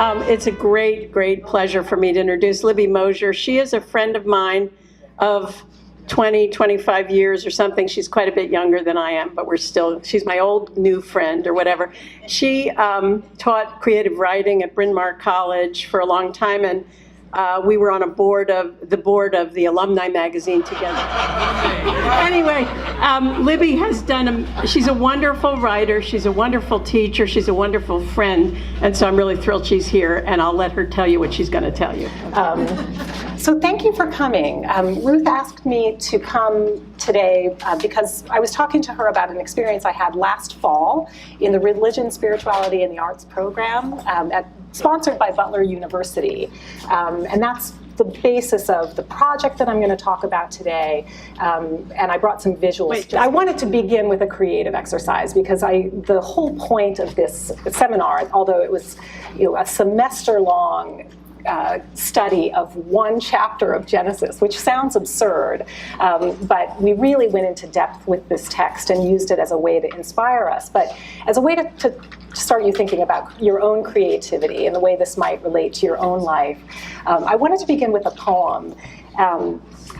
It's a great, great pleasure for me to introduce Libby Mosier. She is a friend of mine of 20, 25 years or something. She's quite a bit younger than I am, but she's my old new friend or whatever. She taught creative writing at Bryn Mawr College for a long time, and we were on the board of the alumni magazine together. Anyway, Libby has she's a wonderful writer, she's a wonderful teacher, she's a wonderful friend, and so I'm really thrilled she's here, and I'll let her tell you what she's going to tell you. So thank you for coming. Ruth asked me to come today because I was talking to her about an experience I had last fall in the Religion, Spirituality, and the Arts program sponsored by Butler University. And that's the basis of the project that I'm going to talk about today. And I brought some visuals. I wanted to begin with a creative exercise because the whole point of this seminar, although it was a semester-long study of one chapter of Genesis, which sounds absurd, but we really went into depth with this text and used it as a way to inspire us, but as a way to start you thinking about your own creativity and the way this might relate to your own life. I wanted to begin with a poem.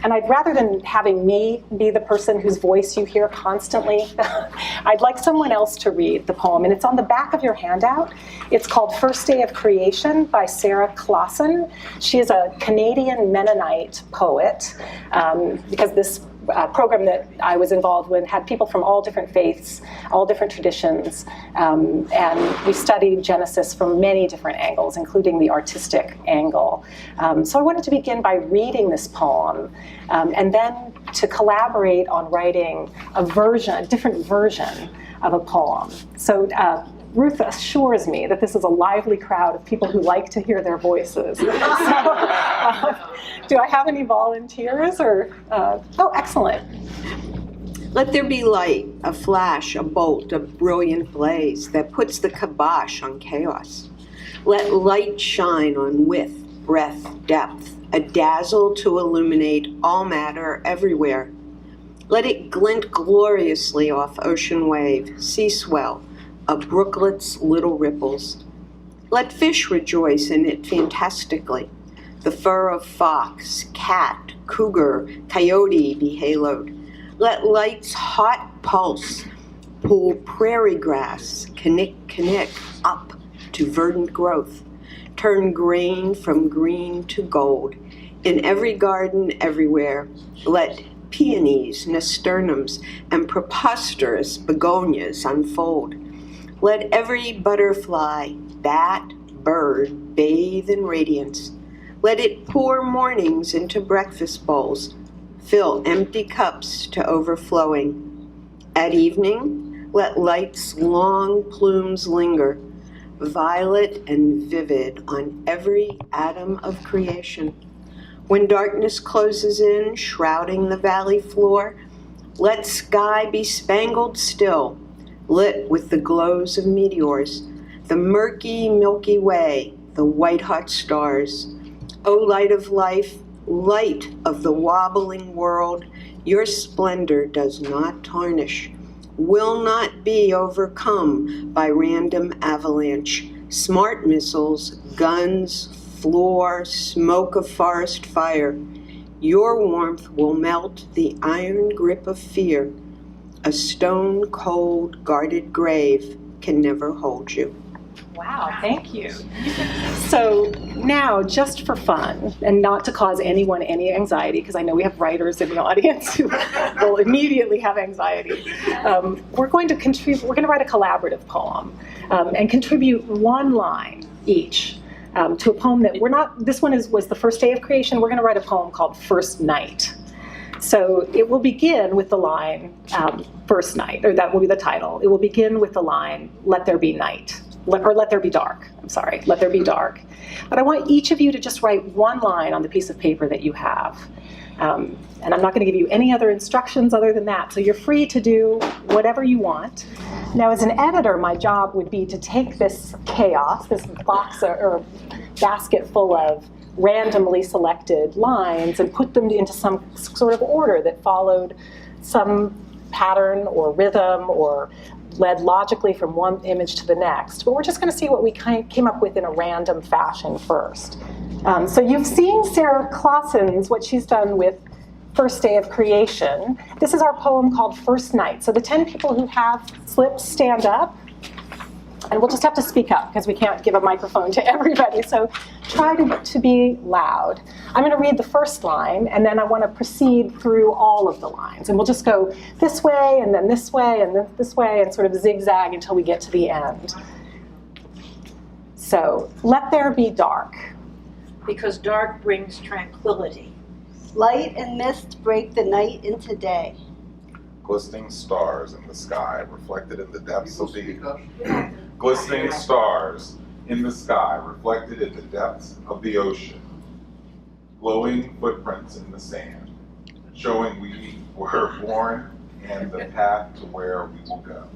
And rather than having me be the person whose voice you hear constantly, I'd like someone else to read the poem. And it's on the back of your handout. It's called First Day of Creation by Sarah Clausen. She is a Canadian Mennonite poet, because this program that I was involved with had people from all different faiths, all different traditions, and we studied Genesis from many different angles, including the artistic angle. So I wanted to begin by reading this poem, and then to collaborate on writing a different version of a poem. So Ruth assures me that this is a lively crowd of people who like to hear their voices. So, do I have any volunteers? Oh, excellent. Let there be light, a flash, a bolt, a brilliant blaze that puts the kibosh on chaos. Let light shine on width, breadth, depth, a dazzle to illuminate all matter everywhere. Let it glint gloriously off ocean wave, sea swell, a brooklet's little ripples. Let fish rejoice in it fantastically. The fur of fox, cat, cougar, coyote be haloed. Let light's hot pulse pull prairie grass, kinnick up to verdant growth. Turn grain from green to gold. In every garden everywhere, let peonies, nasturtiums, and preposterous begonias unfold. Let every butterfly, bat, bird bathe in radiance. Let it pour mornings into breakfast bowls, fill empty cups to overflowing. At evening, let light's long plumes linger, violet and vivid on every atom of creation. When darkness closes in, shrouding the valley floor, let sky be spangled still, lit with the glows of meteors, the murky Milky Way, the white-hot stars. O light of life, light of the wobbling world, your splendor does not tarnish, will not be overcome by random avalanche, smart missiles, guns, floor, smoke of forest fire. Your warmth will melt the iron grip of fear. A stone-cold, guarded grave can never hold you. Wow, thank you. So now, just for fun, and not to cause anyone any anxiety, because I know we have writers in the audience who will immediately have anxiety, we're going to write a collaborative poem and contribute one line each to a poem that this one was the first day of creation. We're going to write a poem called First Night. So it will begin with the line, First Night, or that will be the title. It will begin with the line, let there be night, let there be dark. I'm sorry, let there be dark. But I want each of you to just write one line on the piece of paper that you have. And I'm not going to give you any other instructions other than that. So you're free to do whatever you want. Now, as an editor, my job would be to take this chaos, this box or basket full of randomly selected lines and put them into some sort of order that followed some pattern or rhythm or led logically from one image to the next. But we're just going to see what we came up with in a random fashion first. So you've seen Sarah Clausen's, what she's done with First Day of Creation. This is our poem called First Night. So the 10 people who have slips stand up. And we'll just have to speak up because we can't give a microphone to everybody. So try to be loud. I'm going to read the first line, and then I want to proceed through all of the lines. And we'll just go this way, and then this way, and then this way, and sort of zigzag until we get to the end. So, let there be dark. Because dark brings tranquility. Light and mist break the night into day. Glistening stars in the sky, reflected in the depths of the glistening stars in the sky, reflected in the depths of the ocean. Glowing footprints in the sand, showing we were born and the path to where we will go.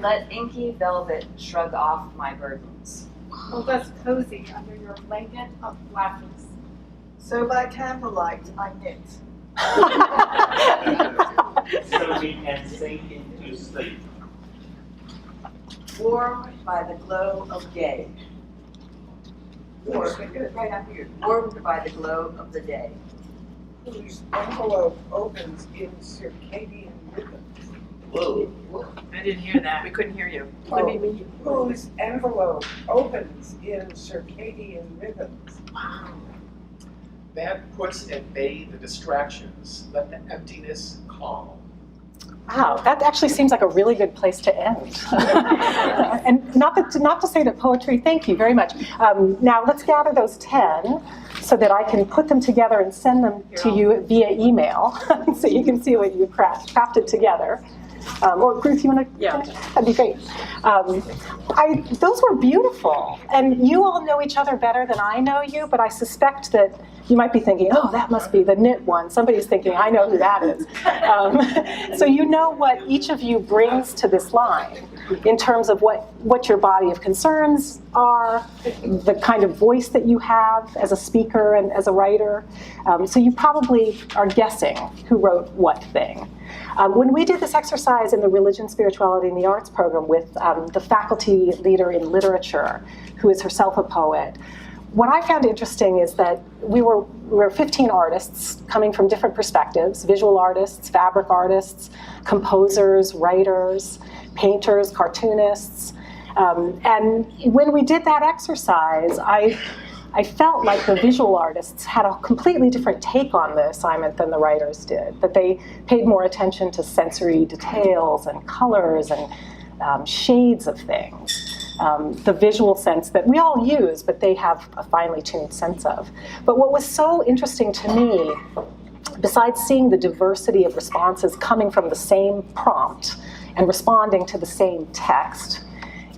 Let inky velvet shrug off my burdens. Hold us cozy under your blanket of blackness. So by candlelight I knit. So we can sink into sleep. Warmed by the glow of day. Right up here. Warmed by the glow of the day. Whose envelope opens in circadian rhythms. Whoa. I didn't hear that. We couldn't hear you. Whose envelope opens in circadian rhythms. That puts at bay the distractions, let the emptiness calm. Wow, that actually seems like a really good place to end. And not to say that poetry, thank you very much. Now let's gather those 10 so that I can put them together and send them to you via email so you can see what you crafted together. Or Ruth, you want to? Yeah. That'd be great. Those were beautiful. And you all know each other better than I know you, but I suspect that you might be thinking, oh, that must be the knit one. Somebody's thinking, I know who that is. So you know what each of you brings to this line in terms of what your body of concerns are, the kind of voice that you have as a speaker and as a writer. So you probably are guessing who wrote what thing. When we did this exercise in the Religion, Spirituality, and the Arts program with the faculty leader in literature, who is herself a poet, what I found interesting is that we were 15 artists coming from different perspectives: visual artists, fabric artists, composers, writers, painters, cartoonists. And when we did that exercise, I felt like the visual artists had a completely different take on the assignment than the writers did, that they paid more attention to sensory details and colors and shades of things. The visual sense that we all use, but they have a finely tuned sense of. But what was so interesting to me, besides seeing the diversity of responses coming from the same prompt and responding to the same text,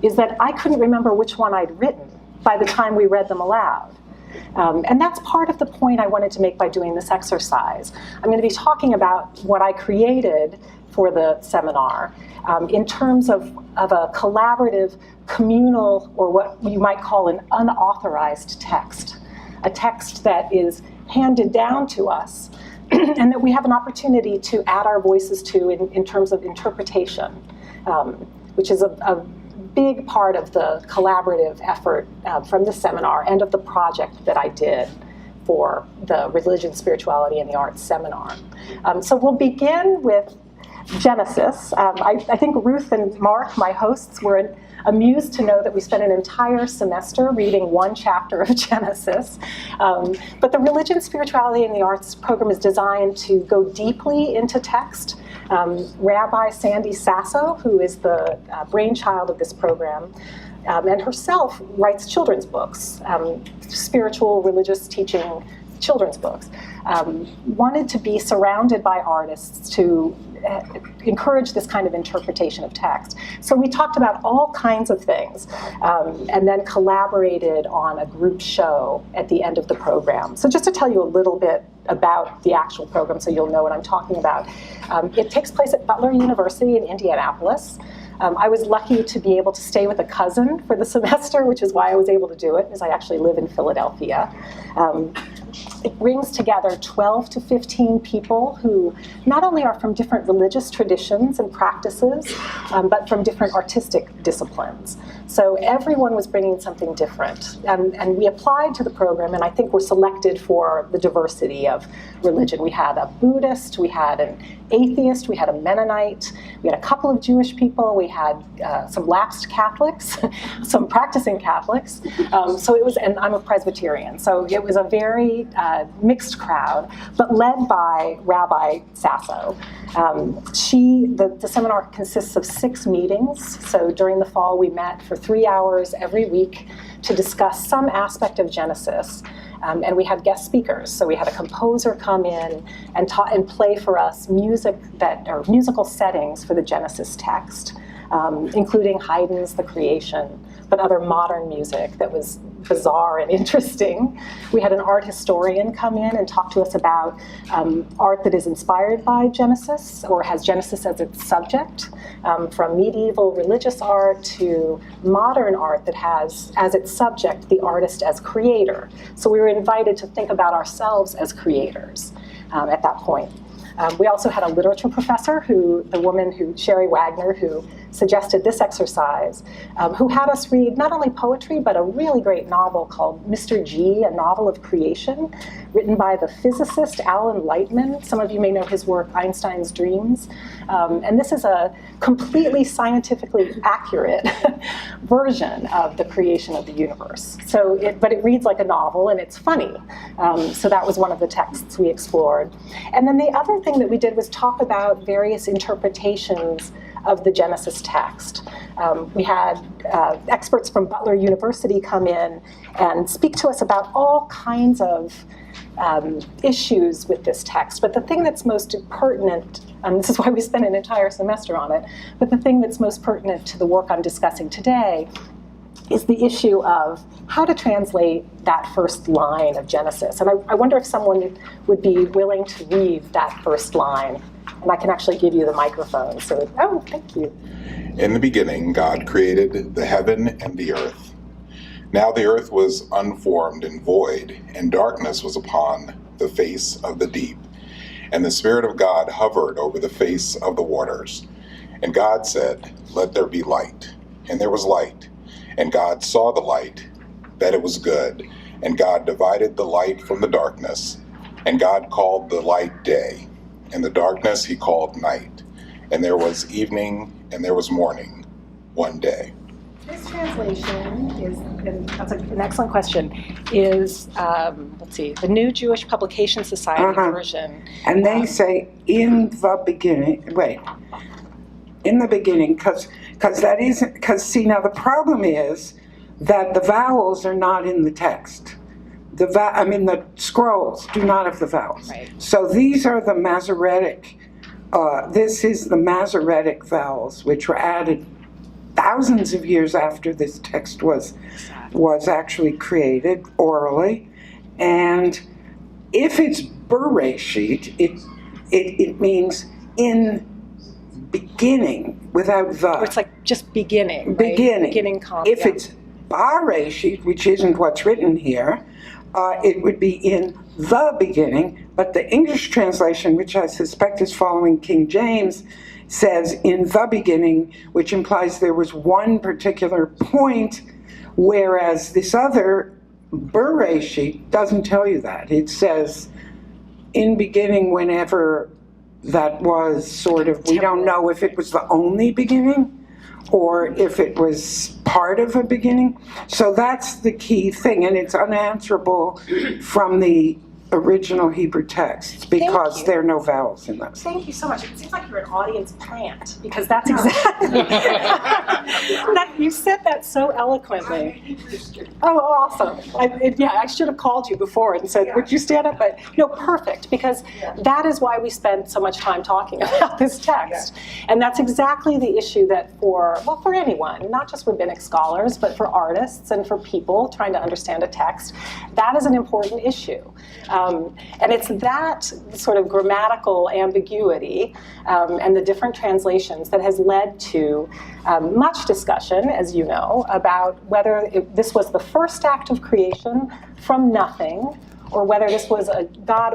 is that I couldn't remember which one I'd written by the time we read them aloud. And that's part of the point I wanted to make by doing this exercise. I'm going to be talking about what I created for the seminar in terms of a collaborative, communal, or what you might call an unauthorized text. A text that is handed down to us and that we have an opportunity to add our voices to in terms of interpretation, which is a big part of the collaborative effort from the seminar and of the project that I did for the Religion, Spirituality, and the Arts seminar. So we'll begin with Genesis. I think Ruth and Mark, my hosts, were amused to know that we spent an entire semester reading one chapter of Genesis. But the Religion, Spirituality, and the Arts program is designed to go deeply into text. Rabbi Sandy Sasso, who is the brainchild of this program, and herself writes children's books, spiritual, religious teaching children's books, wanted to be surrounded by artists to encourage this kind of interpretation of text. So we talked about all kinds of things and then collaborated on a group show at the end of the program. So just to tell you a little bit about the actual program so you'll know what I'm talking about. It takes place at Butler University in Indianapolis. I was lucky to be able to stay with a cousin for the semester, which is why I was able to do it, because I actually live in Philadelphia. It brings together 12 to 15 people who not only are from different religious traditions and practices, but from different artistic disciplines. So everyone was bringing something different. And we applied to the program, and I think were selected for the diversity of religion. We had a Buddhist, we had an atheist, we had a Mennonite, we had a couple of Jewish people, we had some lapsed Catholics, some practicing Catholics. So it was, and I'm a Presbyterian, so it was a very mixed crowd, but led by Rabbi Sasso. The seminar consists of 6 meetings. So during the fall, we met for 3 hours every week to discuss some aspect of Genesis. And we had guest speakers. So we had a composer come in and play for us musical settings for the Genesis text, including Haydn's The Creation, but other modern music that was bizarre and interesting. We had an art historian come in and talk to us about art that is inspired by Genesis or has Genesis as its subject, from medieval religious art to modern art that has as its subject the artist as creator. So we were invited to think about ourselves as creators at that point. We also had a literature professor, Sherry Wagner, who suggested this exercise, who had us read not only poetry, but a really great novel called Mr. G, a novel of creation, written by the physicist Alan Lightman. Some of you may know his work, Einstein's Dreams. And this is a completely scientifically accurate version of the creation of the universe. But it reads like a novel, and it's funny. So that was one of the texts we explored. And then the other thing that we did was talk about various interpretations of the Genesis text. We had experts from Butler University come in and speak to us about all kinds of issues with this text. But the thing that's most pertinent, and this is why we spent an entire semester on it, but the thing that's most pertinent to the work I'm discussing today is the issue of how to translate that first line of Genesis. And I wonder if someone would be willing to read that first line. And I can actually give you the microphone. Oh, thank you. In the beginning, God created the heaven and the earth. Now the earth was unformed and void, and darkness was upon the face of the deep. And the Spirit of God hovered over the face of the waters. And God said, "Let there be light." And there was light. And God saw the light, that it was good. And God divided the light from the darkness. And God called the light day, and the darkness he called night. And there was evening, and there was morning, one day. This translation is, and that's an excellent question, is, the New Jewish Publication Society version. And they say, in the beginning, because now the problem is that the vowels are not in the text. The scrolls do not have the vowels. Right. So these are the Masoretic, this is the Masoretic vowels, which were added thousands of years after this text was actually created orally. And if it's Bereshit, it means in beginning without the. Or it's like just beginning, right? Beginning. If it's Bereshit, which isn't what's written here, it would be in the beginning, but the English translation, which I suspect is following King James, says in the beginning, which implies there was one particular point, whereas this other Bereshit doesn't tell you that. It says in beginning whenever that was sort of, we don't know if it was the only beginning or if it was part of a beginning. So that's the key thing, and it's unanswerable from the original Hebrew texts because there are no vowels in those. Thank you so much. It seems like you're an audience plant, because that's exactly you said that so eloquently. Oh, awesome. I should have called you before and said, would you stand up? But no, perfect, because that is why we spend so much time talking about this text. And that's exactly the issue that for anyone, not just rabbinic scholars, but for artists and for people trying to understand a text, that is an important issue. And it's that sort of grammatical ambiguity and the different translations that has led to much discussion, as you know, about whether this was the first act of creation from nothing, or whether this was a God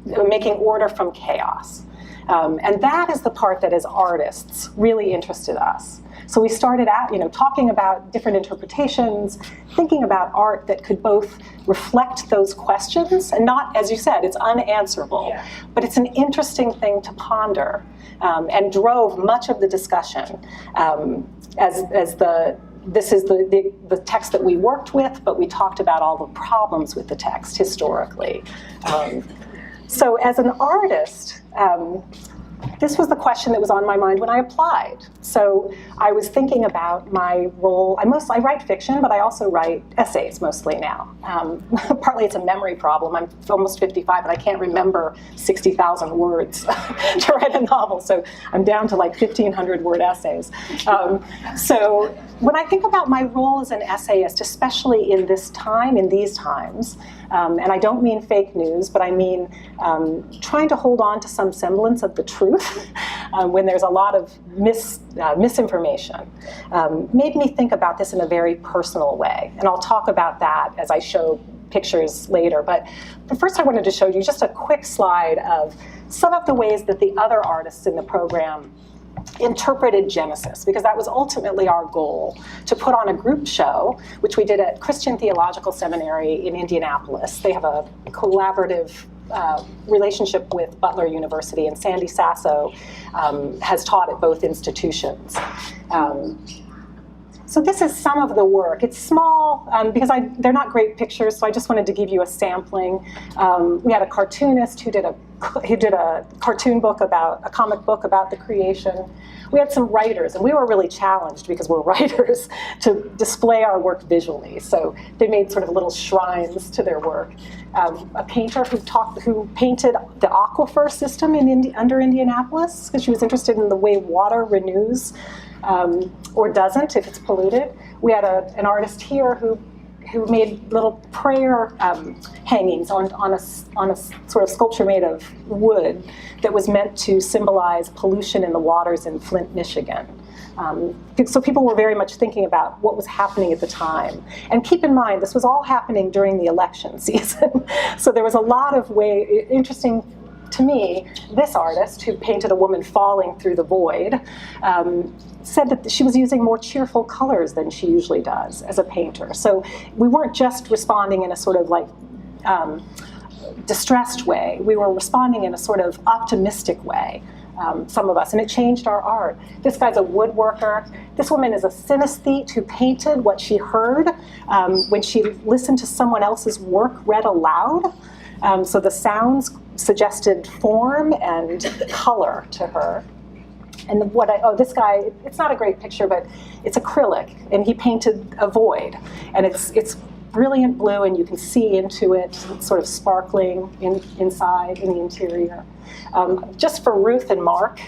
making order from chaos. And that is the part that, as artists, really interested us. So we started out, talking about different interpretations, thinking about art that could both reflect those questions, and not, as you said, it's unanswerable, but it's an interesting thing to ponder, and drove much of the discussion. This is the text that we worked with, but we talked about all the problems with the text historically. So as an artist, this was the question that was on my mind when I applied. So I was thinking about my role. I write fiction, but I also write essays mostly now. Partly it's a memory problem. I'm almost 55, and I can't remember 60,000 words to write a novel. So I'm down to like 1,500 word essays. So when I think about my role as an essayist, especially in this time, in these times, and I don't mean fake news, but I mean trying to hold on to some semblance of the truth when there's a lot of misinformation, made me think about this in a very personal way. And I'll talk about that as I show pictures later. But first I wanted to show you just a quick slide of some of the ways that the other artists in the program interpreted Genesis, because that was ultimately our goal, to put on a group show, which we did at Christian Theological Seminary in Indianapolis. They have a collaborative relationship with Butler University, and Sandy Sasso has taught at both institutions. So this is some of the work. It's small because they're not great pictures, so I just wanted to give you a sampling. We had a cartoonist who did a cartoon book a comic book about the creation. We had some writers, and we were really challenged, because we're writers, to display our work visually. So they made sort of little shrines to their work. A painter who painted the aquifer system under Indianapolis, because she was interested in the way water renews or doesn't if it's polluted. We had an artist here who made little prayer hangings on a sort of sculpture made of wood that was meant to symbolize pollution in the waters in Flint, Michigan. So people were very much thinking about what was happening at the time. And keep in mind, this was all happening during the election season. So there was a lot of interesting to me, this artist who painted a woman falling through the void said that she was using more cheerful colors than she usually does as a painter. So we weren't just responding in a sort of like distressed way. We were responding in a sort of optimistic way, some of us, and it changed our art. This guy's a woodworker. This woman is a synesthete who painted what she heard when she listened to someone else's work read aloud. So the sounds suggested form and color to her. And this guy, it's not a great picture, but it's acrylic, and he painted a void. And it's brilliant blue, and you can see into it. It's sort of sparkling inside, in the interior. Just for Ruth and Mark,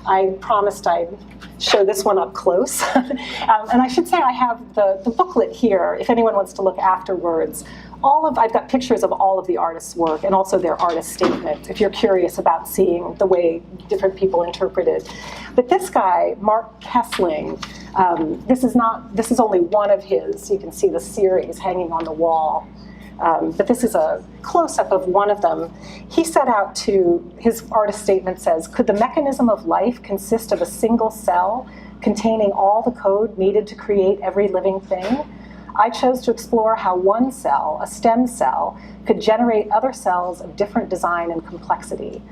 I promised I'd show this one up close. And I should say I have the booklet here, if anyone wants to look afterwards. I've got pictures of all of the artists' work, and also their artist statement, if you're curious about seeing the way different people interpreted. But this guy, Mark Kessling, this is only one of his. You can see the series hanging on the wall. But this is a close-up of one of them. He set out his artist statement says, "Could the mechanism of life consist of a single cell containing all the code needed to create every living thing? I chose to explore how one cell, a stem cell, could generate other cells of different design and complexity.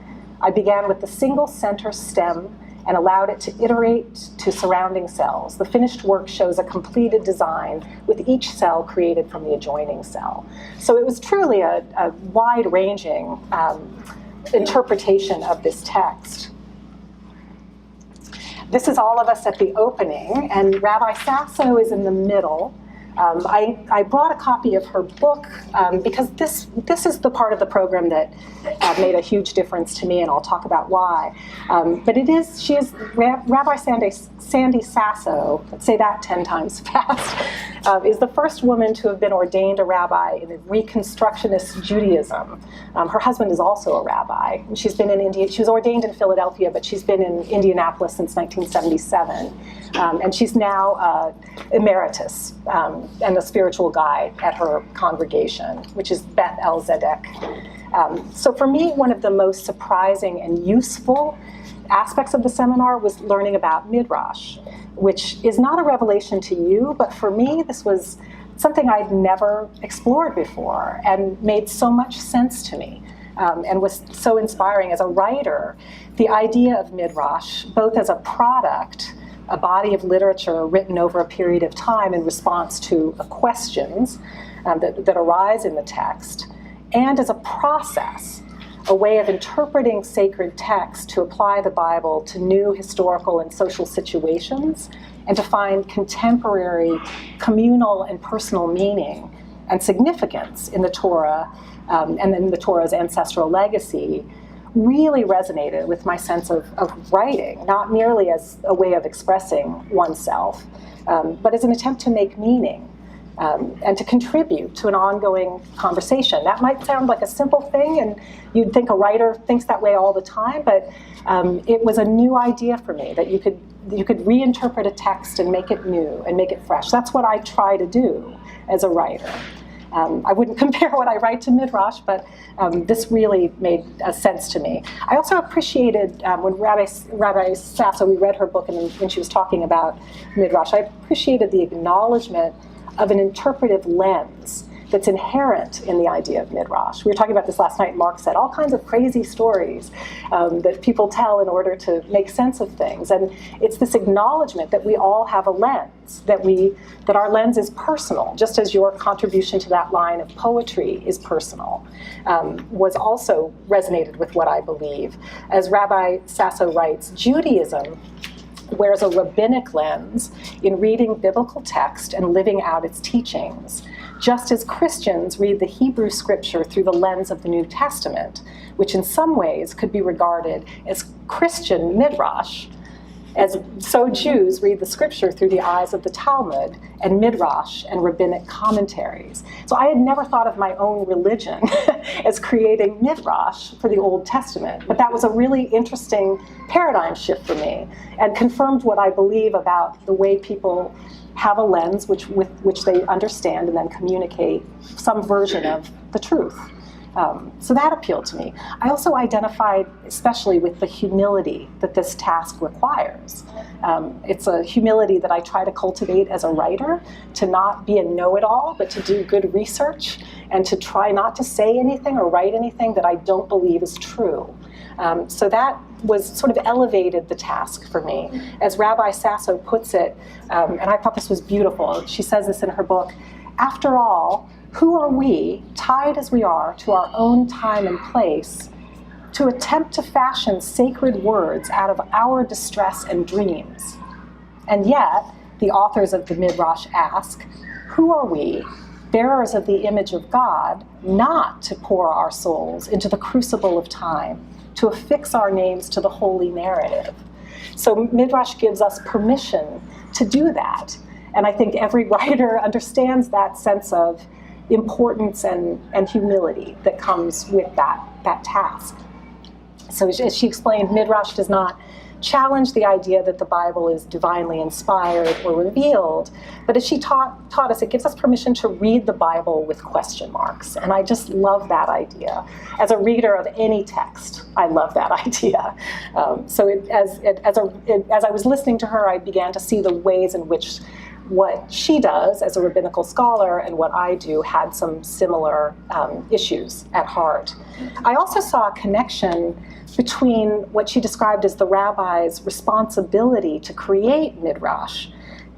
I began with the single center stem and allowed it to iterate to surrounding cells. The finished work shows a completed design with each cell created from the adjoining cell." So it was truly a wide-ranging interpretation of this text. This is all of us at the opening, and Rabbi Sasso is in the middle. I brought a copy of her book because this is the part of the program that made a huge difference to me, and I'll talk about why. But she is Rabbi Sandy Sasso, let's say that 10 times fast, is the first woman to have been ordained a rabbi in Reconstructionist Judaism. Her husband is also a rabbi. And she's been in India. She was ordained in Philadelphia, but she's been in Indianapolis since 1977. And she's now emeritus. and a spiritual guide at her congregation, which is Beth El Zedek. So for me, one of the most surprising and useful aspects of the seminar was learning about Midrash, which is not a revelation to you, but for me, this was something I'd never explored before and made so much sense to me, and was so inspiring as a writer. The idea of Midrash, both as a product, a body of literature written over a period of time in response to questions that arise in the text, and as a process, a way of interpreting sacred text to apply the Bible to new historical and social situations and to find contemporary communal and personal meaning and significance in the Torah and in the Torah's ancestral legacy, really resonated with my sense of writing, not merely as a way of expressing oneself, but as an attempt to make meaning and to contribute to an ongoing conversation. That might sound like a simple thing, and you'd think a writer thinks that way all the time, but it was a new idea for me, that you could reinterpret a text and make it new and make it fresh. That's what I try to do as a writer. I wouldn't compare what I write to Midrash, but this really made sense to me. I also appreciated when Rabbi Sasso, we read her book, and when she was talking about Midrash, I appreciated the acknowledgement of an interpretive lens that's inherent in the idea of Midrash. We were talking about this last night. Mark said all kinds of crazy stories that people tell in order to make sense of things. And it's this acknowledgement that we all have a lens, that our lens is personal, just as your contribution to that line of poetry is personal, was also resonated with what I believe. As Rabbi Sasso writes, Judaism wears a rabbinic lens in reading biblical text and living out its teachings, just as Christians read the Hebrew scripture through the lens of the New Testament, which in some ways could be regarded as Christian midrash, as so Jews read the scripture through the eyes of the Talmud and midrash and rabbinic commentaries. So I had never thought of my own religion as creating midrash for the Old Testament, but that was a really interesting paradigm shift for me and confirmed what I believe about the way people have a lens with which they understand and then communicate some version of the truth. So that appealed to me. I also identified especially with the humility that this task requires. It's a humility that I try to cultivate as a writer, to not be a know-it-all, but to do good research and to try not to say anything or write anything that I don't believe is true. So that was sort of elevated the task for me. As Rabbi Sasso puts it, and I thought this was beautiful, she says this in her book, after all, who are we, tied as we are to our own time and place, to attempt to fashion sacred words out of our distress and dreams? And yet, the authors of the Midrash ask, who are we, bearers of the image of God, not to pour our souls into the crucible of time, to affix our names to the holy narrative? So Midrash gives us permission to do that. And I think every writer understands that sense of importance and humility that comes with that task. So as she explained, Midrash does not challenge the idea that the Bible is divinely inspired or revealed, but as she taught us, it gives us permission to read the Bible with question marks. And I just love that idea. As a reader of any text, I love that idea. So as I was listening to her, I began to see the ways in which what she does as a rabbinical scholar and what I do had some similar issues at heart. I also saw a connection between what she described as the rabbi's responsibility to create midrash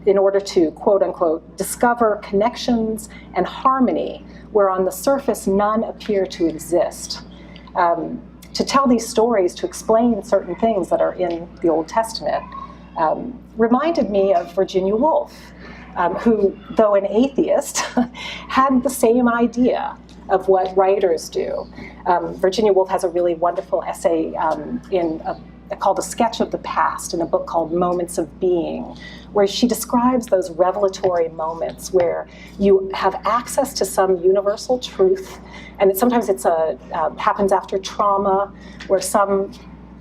in order to, quote unquote, discover connections and harmony where on the surface none appear to exist. To tell these stories, to explain certain things that are in the Old Testament, reminded me of Virginia Woolf, who, though an atheist, had the same idea of what writers do. Virginia Woolf has a really wonderful essay called A Sketch of the Past in a book called Moments of Being, where she describes those revelatory moments where you have access to some universal truth, and sometimes it's happens after trauma, where some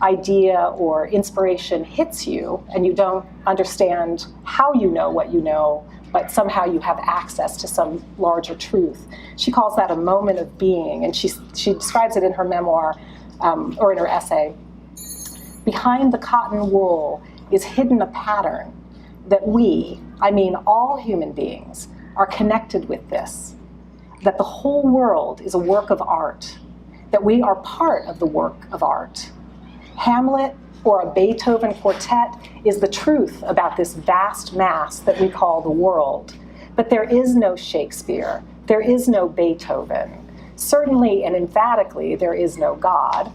idea or inspiration hits you and you don't understand how you know what you know, but somehow you have access to some larger truth. She calls that a moment of being, and she describes it in her memoir, or in her essay. Behind the cotton wool is hidden a pattern that we, I mean all human beings, are connected with this, that the whole world is a work of art, that we are part of the work of art. Hamlet or a Beethoven quartet is the truth about this vast mass that we call the world. But there is no Shakespeare, there is no Beethoven. Certainly and emphatically, there is no God,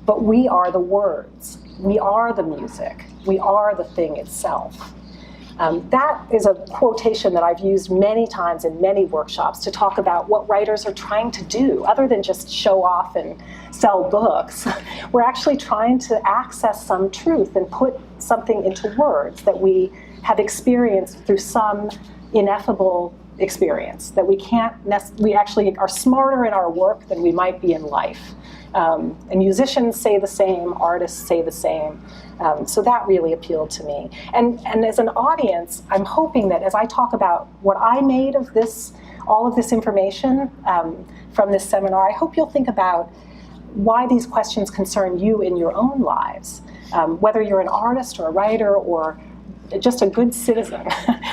but we are the words, we are the music, we are the thing itself. That is a quotation that I've used many times in many workshops to talk about what writers are trying to do, other than just show off and sell books. We're actually trying to access some truth and put something into words that we have experienced through some ineffable experience, that we actually are smarter in our work than we might be in life. And musicians say the same, artists say the same. So that really appealed to me. And as an audience, I'm hoping that as I talk about what I made of this, all of this information from this seminar, I hope you'll think about why these questions concern you in your own lives. Whether you're an artist or a writer or just a good citizen,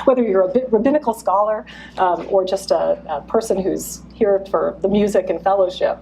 whether you're a rabbinical scholar or just a person who's here for the music and fellowship.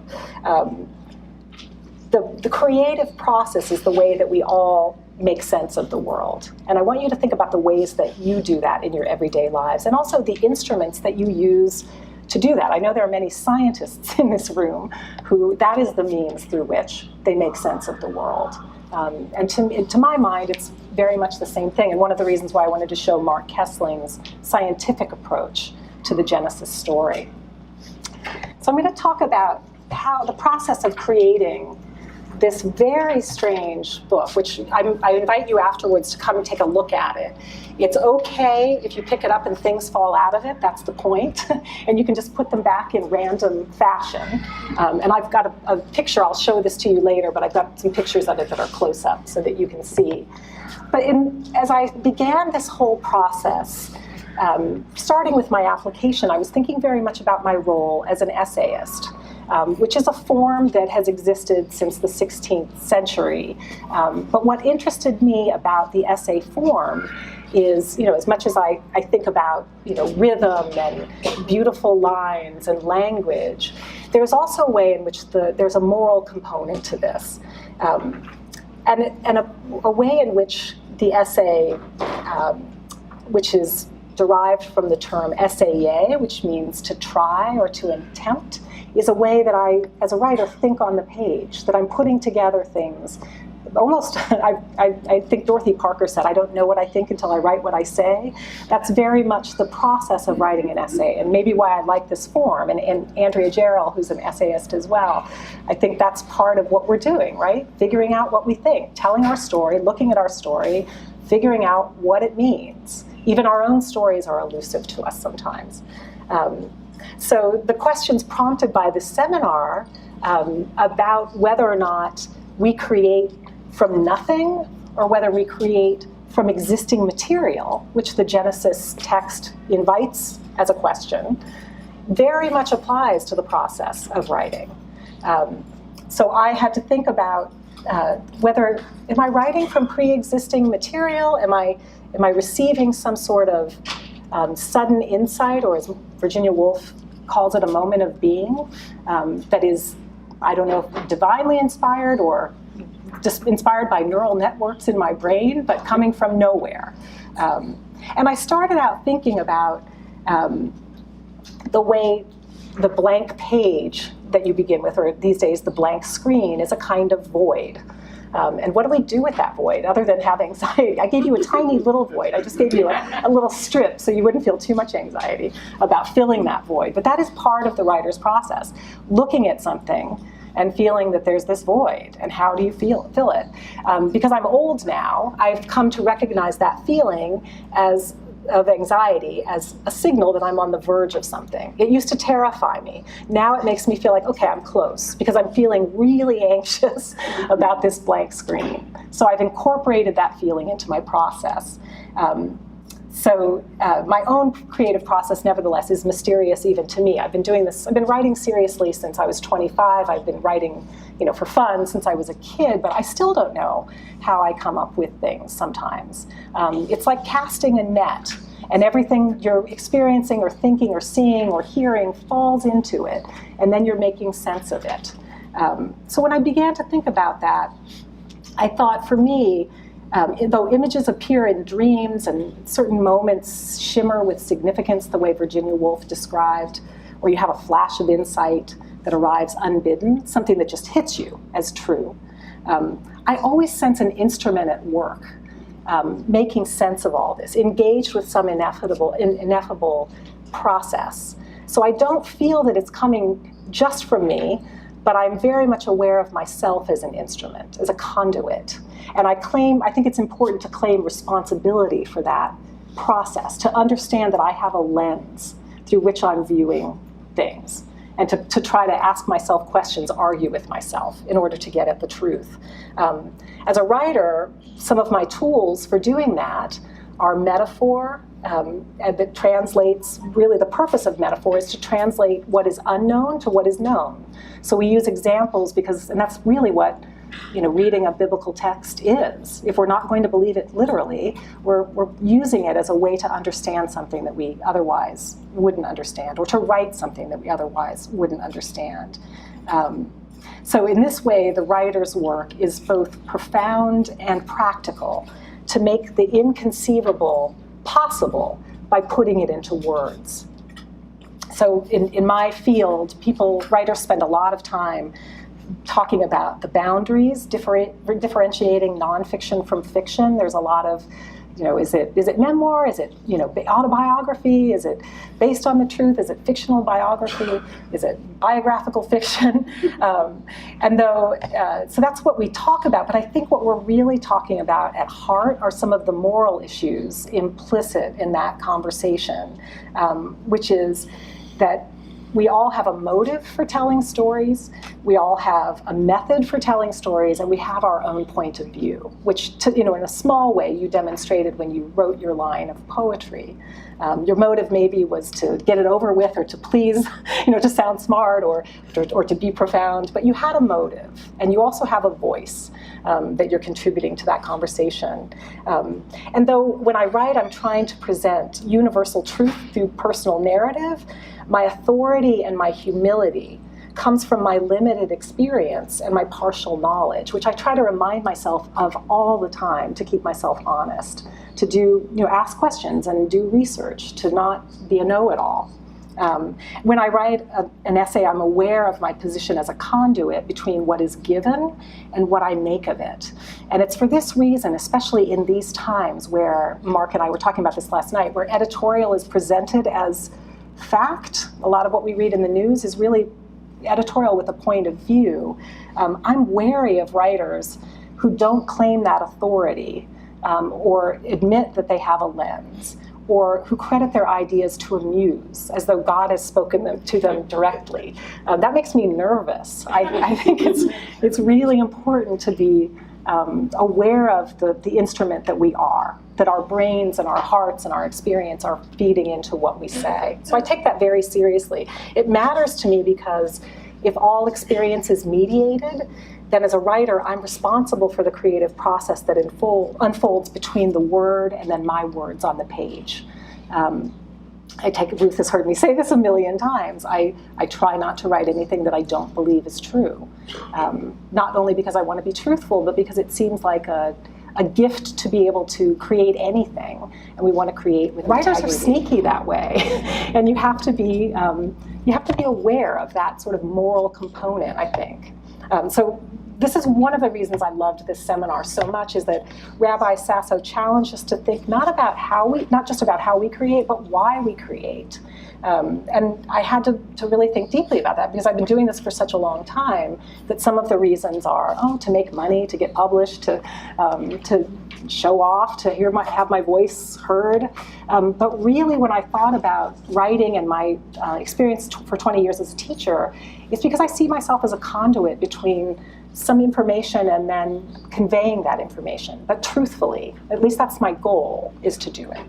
The creative process is the way that we all make sense of the world. And I want you to think about the ways that you do that in your everyday lives, and also the instruments that you use to do that. I know there are many scientists in this room who that is the means through which they make sense of the world. And to my mind, it's very much the same thing. And one of the reasons why I wanted to show Mark Kessling's scientific approach to the Genesis story. So I'm going to talk about how the process of creating this very strange book, which I invite you afterwards to come and take a look at it. It's okay if you pick it up and things fall out of it, that's the point. And you can just put them back in random fashion. And I've got a picture, I'll show this to you later, but I've got some pictures of it that are close up so that you can see. But as I began this whole process, starting with my application, I was thinking very much about my role as an essayist. Which is a form that has existed since the 16th century. But what interested me about the essay form is, as much as I think about, rhythm and beautiful lines and language, there's also a way in which there's a moral component to this. And a way in which the essay, which is derived from the term essayer, which means to try or to attempt, is a way that I, as a writer, think on the page, that I'm putting together things. Almost, I think Dorothy Parker said, I don't know what I think until I write what I say. That's very much the process of writing an essay, and maybe why I like this form. And Andrea Jarrell, who's an essayist as well, I think that's part of what we're doing, right? Figuring out what we think, telling our story, looking at our story, figuring out what it means. Even our own stories are elusive to us sometimes. So the questions prompted by this seminar about whether or not we create from nothing or whether we create from existing material, which the Genesis text invites as a question, very much applies to the process of writing. So I had to think about whether, am I writing from pre-existing material? Am I receiving some sort of sudden insight, or as Virginia Woolf calls it, a moment of being that is, I don't know, divinely inspired or just inspired by neural networks in my brain, but coming from nowhere. And I started out thinking about the way the blank page that you begin with, or these days the blank screen, is a kind of void. And what do we do with that void other than have anxiety? I gave you a tiny little void. I just gave you a little strip so you wouldn't feel too much anxiety about filling that void. But that is part of the writer's process, looking at something and feeling that there's this void, and how do you fill it? Because I'm old now, I've come to recognize that feeling of anxiety as a signal that I'm on the verge of something. It used to terrify me. Now it makes me feel like, okay, I'm close, because I'm feeling really anxious about this blank screen. So I've incorporated that feeling into my process. So my own creative process, nevertheless, is mysterious even to me. I've been writing seriously since I was 25. I've been writing, for fun since I was a kid, but I still don't know how I come up with things sometimes. It's like casting a net, and everything you're experiencing or thinking or seeing or hearing falls into it, and then you're making sense of it. So when I began to think about that, I thought for me, though images appear in dreams and certain moments shimmer with significance the way Virginia Woolf described, or you have a flash of insight that arrives unbidden, something that just hits you as true, I always sense an instrument at work, making sense of all this, engaged with some ineffable process. So I don't feel that it's coming just from me, but I'm very much aware of myself as an instrument, as a conduit. And I think it's important to claim responsibility for that process, to understand that I have a lens through which I'm viewing things, and to try to ask myself questions, argue with myself in order to get at the truth. As a writer, some of my tools for doing that are metaphor, and that translates, really the purpose of metaphor is to translate what is unknown to what is known. So we use examples and that's really what reading a biblical text is. If we're not going to believe it literally, we're using it as a way to understand something that we otherwise wouldn't understand, or to write something that we otherwise wouldn't understand. So in this way, the writer's work is both profound and practical, to make the inconceivable possible by putting it into words. So in my field, writers spend a lot of time talking about the boundaries, differentiating nonfiction from fiction. There's a lot of, is it memoir? Is it, autobiography? Is it based on the truth? Is it fictional biography? Is it biographical fiction? So that's what we talk about. But I think what we're really talking about at heart are some of the moral issues implicit in that conversation, which is that we all have a motive for telling stories, we all have a method for telling stories, and we have our own point of view, which, in a small way, you demonstrated when you wrote your line of poetry. Your motive maybe was to get it over with, or to please, to sound smart, or to be profound, but you had a motive, and you also have a voice that you're contributing to that conversation. And though when I write, I'm trying to present universal truth through personal narrative, my authority and my humility comes from my limited experience and my partial knowledge, which I try to remind myself of all the time to keep myself honest, to ask questions and do research, to not be a know-it-all. When I write an essay, I'm aware of my position as a conduit between what is given and what I make of it. And it's for this reason, especially in these times where Mark and I were talking about this last night, where editorial is presented as fact. A lot of what we read in the news is really editorial with a point of view. I'm wary of writers who don't claim that authority or admit that they have a lens, or who credit their ideas to a muse, as though God has spoken to them directly. That makes me nervous. I think it's really important to be aware of the instrument that we are, that our brains and our hearts and our experience are feeding into what we say. So I take that very seriously. It matters to me because if all experience is mediated, then as a writer, I'm responsible for the creative process that unfolds between the word and then my words on the page. Ruth has heard me say this a million times. I try not to write anything that I don't believe is true. Not only because I want to be truthful, but because it seems like a gift to be able to create anything, and we want to create with integrity. Writers are sneaky that way, and you have to be aware of that sort of moral component, I think. So this is one of the reasons I loved this seminar so much, is that Rabbi Sasso challenged us to think not just about how we create, but why we create. And I had to really think deeply about that, because I've been doing this for such a long time, that some of the reasons are, to make money, to get published, to show off, to have my voice heard. But really, when I thought about writing and my experience for 20 years as a teacher, it's because I see myself as a conduit between some information and then conveying that information, but truthfully. At least that's my goal, is to do it.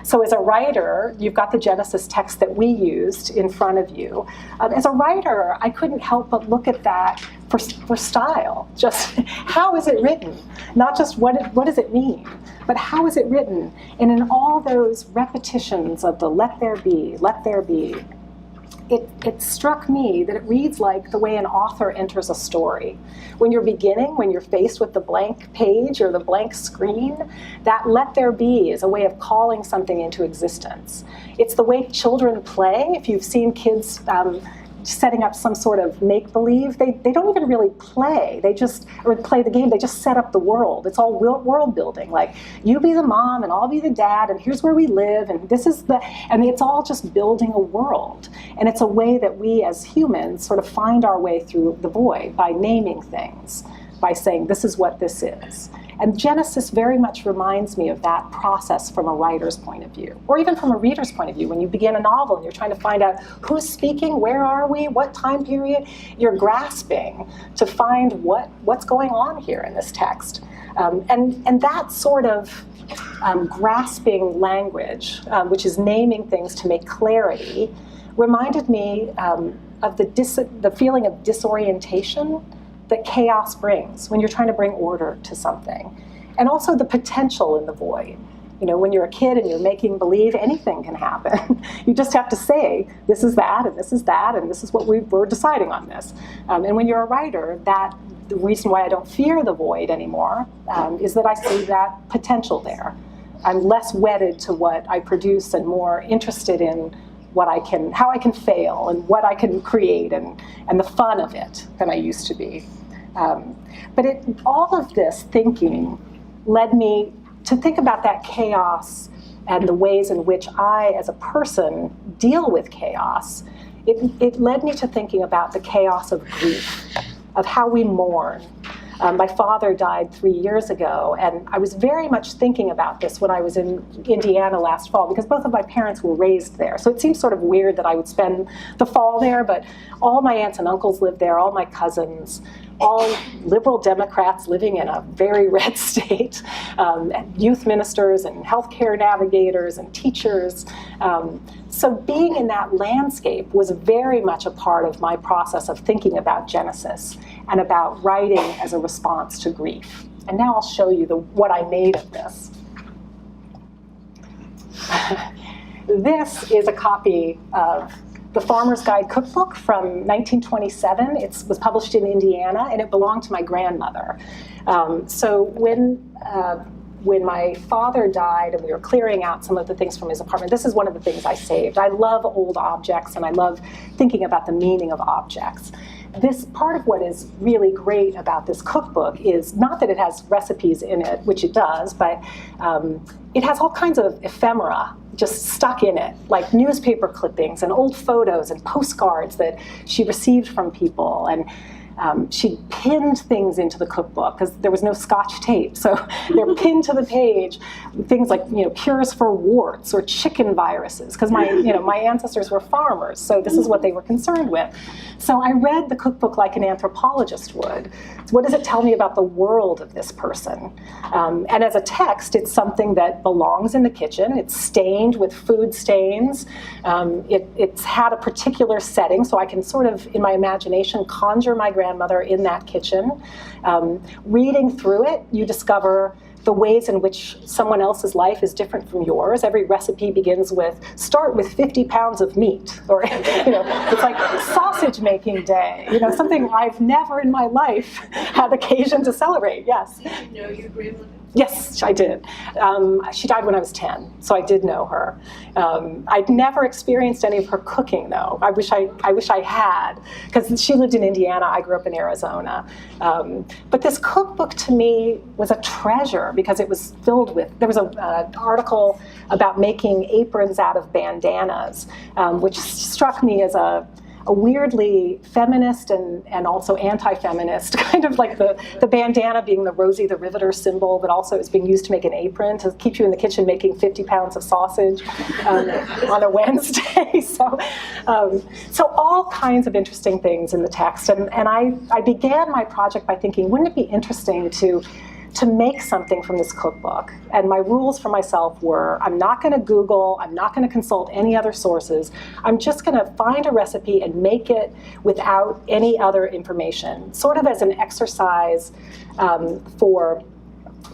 So as a writer, you've got the Genesis text that we used in front of you. As a writer, I couldn't help but look at that for style. Just how is it written? Not just what does it mean, but how is it written? And in all those repetitions of the let there be, it struck me that it reads like the way an author enters a story. When you're beginning, when you're faced with the blank page or the blank screen, that let there be is a way of calling something into existence. It's the way children play. If you've seen kids setting up some sort of make-believe, they don't even really play. Or play the game, they just set up the world. It's all world building. Like, you be the mom and I'll be the dad and here's where we live and and it's all just building a world. And it's a way that we as humans sort of find our way through the void by naming things, by saying this is what this is. And Genesis very much reminds me of that process from a writer's point of view, or even from a reader's point of view. When you begin a novel and you're trying to find out who's speaking, where are we, what time period, you're grasping to find what's going on here in this text. And that sort of grasping language, which is naming things to make clarity, reminded me of the feeling of disorientation that chaos brings when you're trying to bring order to something. And also the potential in the void. You know, when you're a kid and you're making believe, anything can happen. You just have to say, this is that, and this is that, and this is what we're deciding on this. And when you're a writer, the reason why I don't fear the void anymore is that I see that potential there. I'm less wedded to what I produce and more interested in how I can fail and what I can create and the fun of it than I used to be. But all of this thinking led me to think about that chaos and the ways in which I, as a person, deal with chaos. It led me to thinking about the chaos of grief, of how we mourn. My father died 3 years ago, and I was very much thinking about this when I was in Indiana last fall, because both of my parents were raised there. So it seems sort of weird that I would spend the fall there, but all my aunts and uncles lived there, all my cousins, all liberal Democrats living in a very red state, youth ministers and healthcare navigators and teachers. So being in that landscape was very much a part of my process of thinking about Genesis and about writing as a response to grief. And now I'll show you what I made of this. This is a copy of the Farmer's Guide Cookbook from 1927. It was published in Indiana, and it belonged to my grandmother. So when my father died and we were clearing out some of the things from his apartment, this is one of the things I saved. I love old objects, and I love thinking about the meaning of objects. This part of what is really great about this cookbook is not that it has recipes in it, which it does, but it has all kinds of ephemera just stuck in it, like newspaper clippings and old photos and postcards that she received from people. And she pinned things into the cookbook because there was no Scotch tape. So they're pinned to the page, things like, cures for warts or chicken viruses, because my ancestors were farmers, so this is what they were concerned with. So I read the cookbook like an anthropologist would. So what does it tell me about the world of this person? And as a text, it's something that belongs in the kitchen. It's stained with food stains. It's had a particular setting, so I can sort of, in my imagination, conjure my grandmother in that kitchen. Reading through it, you discover the ways in which someone else's life is different from yours. Every recipe begins with, start with 50 pounds of meat, or it's like sausage making day, something I've never in my life had occasion to celebrate. Yes. Did you know your grandmother? Yes, I did. She died when I was 10, so I did know her. I'd never experienced any of her cooking, though. I wish I had, because she lived in Indiana. I grew up in Arizona. But this cookbook to me was a treasure because it was filled with. There was an article about making aprons out of bandanas, which struck me as a weirdly feminist and also anti-feminist, kind of like the bandana being the Rosie the Riveter symbol, but also it's being used to make an apron to keep you in the kitchen making 50 pounds of sausage on a Wednesday. So all kinds of interesting things in the text. And I began my project by thinking, wouldn't it be interesting to to make something from this cookbook. And my rules for myself were, I'm not going to Google, I'm not going to consult any other sources. I'm just going to find a recipe and make it without any other information, sort of as an exercise for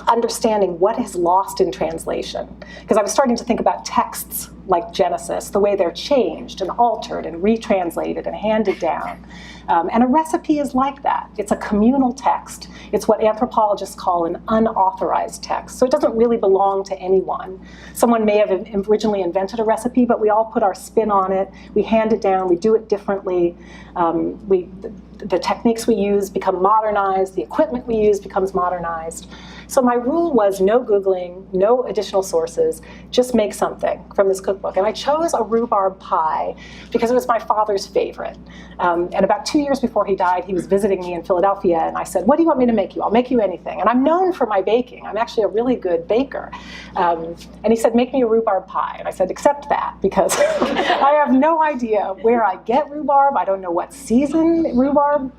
understanding what is lost in translation. Because I was starting to think about texts like Genesis, the way they're changed and altered and retranslated and handed down. And a recipe is like that. It's a communal text. It's what anthropologists call an unauthorized text. So it doesn't really belong to anyone. Someone may have originally invented a recipe, but we all put our spin on it. We hand it down. We do it differently. The techniques we use become modernized. The equipment we use becomes modernized. So my rule was no Googling, no additional sources, just make something from this cookbook. And I chose a rhubarb pie because it was my father's favorite. And about 2 years before he died, he was visiting me in Philadelphia, and I said, what do you want me to make you? I'll make you anything. And I'm known for my baking. I'm actually a really good baker. And he said, make me a rhubarb pie. And I said, accept that, because I have no idea where I get rhubarb. I don't know what season rhubarb.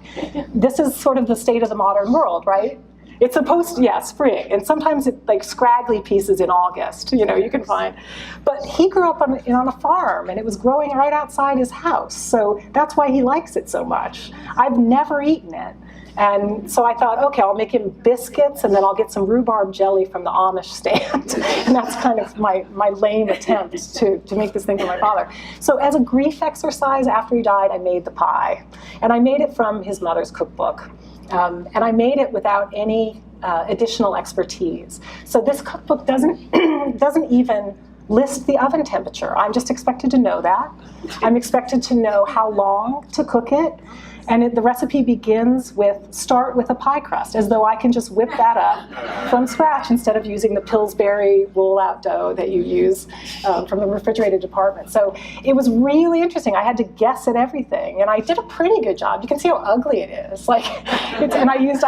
This is sort of the state of the modern world, right? It's supposed to, yeah, spring, and sometimes it's like scraggly pieces in August, you can find. But he grew up on a farm, and it was growing right outside his house, so that's why he likes it so much. I've never eaten it, and so I thought, okay, I'll make him biscuits, and then I'll get some rhubarb jelly from the Amish stand, and that's kind of my lame attempt to make this thing for my father. So as a grief exercise, after he died, I made the pie, and I made it from his mother's cookbook. And I made it without any additional expertise. So this cookbook doesn't even list the oven temperature. I'm just expected to know that. I'm expected to know how long to cook it. And the recipe begins with, start with a pie crust, as though I can just whip that up from scratch instead of using the Pillsbury roll-out dough that you use from the refrigerated department. So it was really interesting. I had to guess at everything, and I did a pretty good job. You can see how ugly it is. And I used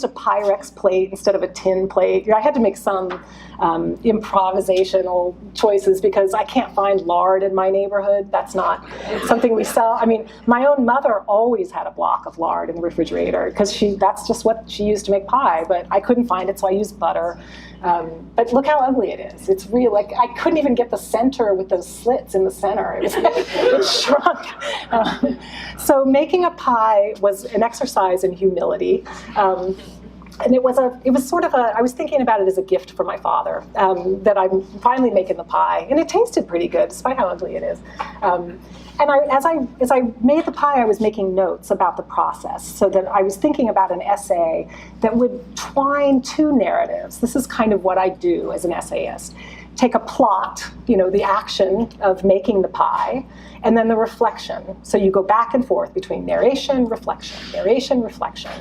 a Pyrex plate instead of a tin plate. I had to make some improvisational choices because I can't find lard in my neighborhood. That's not something we sell. I mean, my own mother always had a block of lard in the refrigerator because that's just what she used to make pie, but I couldn't find it, so I used butter. But look how ugly it is. It's real, I couldn't even get the center with those slits in the center. It shrunk. So making a pie was an exercise in humility. And it was sort of I was thinking about it as a gift for my father, that I'm finally making the pie. And it tasted pretty good, despite how ugly it is. And as I made the pie, I was making notes about the process, so that I was thinking about an essay that would twine two narratives. This is kind of what I do as an essayist. Take a plot, the action of making the pie, and then the reflection. So you go back and forth between narration, reflection, narration, reflection.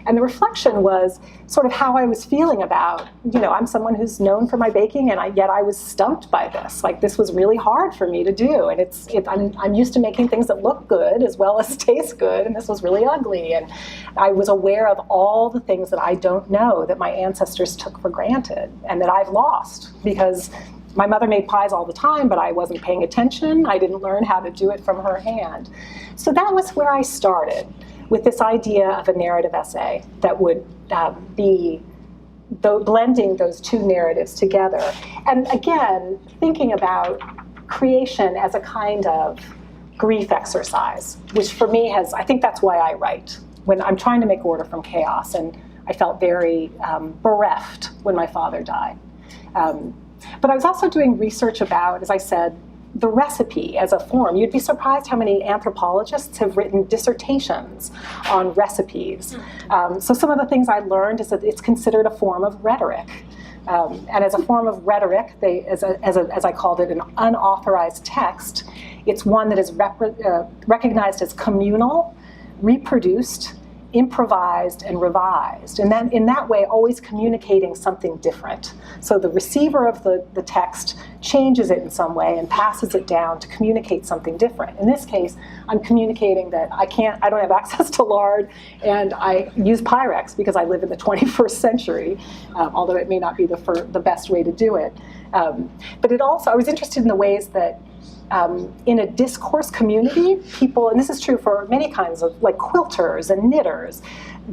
And the reflection was sort of how I was feeling about, I'm someone who's known for my baking, and yet I was stumped by this. This was really hard for me to do, and I'm used to making things that look good as well as taste good, and this was really ugly. And I was aware of all the things that I don't know that my ancestors took for granted and that I've lost because my mother made pies all the time, but I wasn't paying attention. I didn't learn how to do it from her hand. So that was where I started, with this idea of a narrative essay that would be blending those two narratives together. And again, thinking about creation as a kind of grief exercise, which for me I think that's why I write, when I'm trying to make order from chaos. And I felt very bereft when my father died. But I was also doing research about, as I said, the recipe as a form. You'd be surprised how many anthropologists have written dissertations on recipes. So some of the things I learned is that it's considered a form of rhetoric. And as a form of rhetoric, as I called it, an unauthorized text, it's one that is recognized as communal, reproduced, improvised, and revised. And then in that way, always communicating something different. So the receiver of the text changes it in some way and passes it down to communicate something different. In this case, I'm communicating that I don't have access to lard, and I use Pyrex because I live in the 21st century, although it may not be the best way to do it. But I was interested in the ways that in a discourse community, people, and this is true for many kinds of quilters and knitters,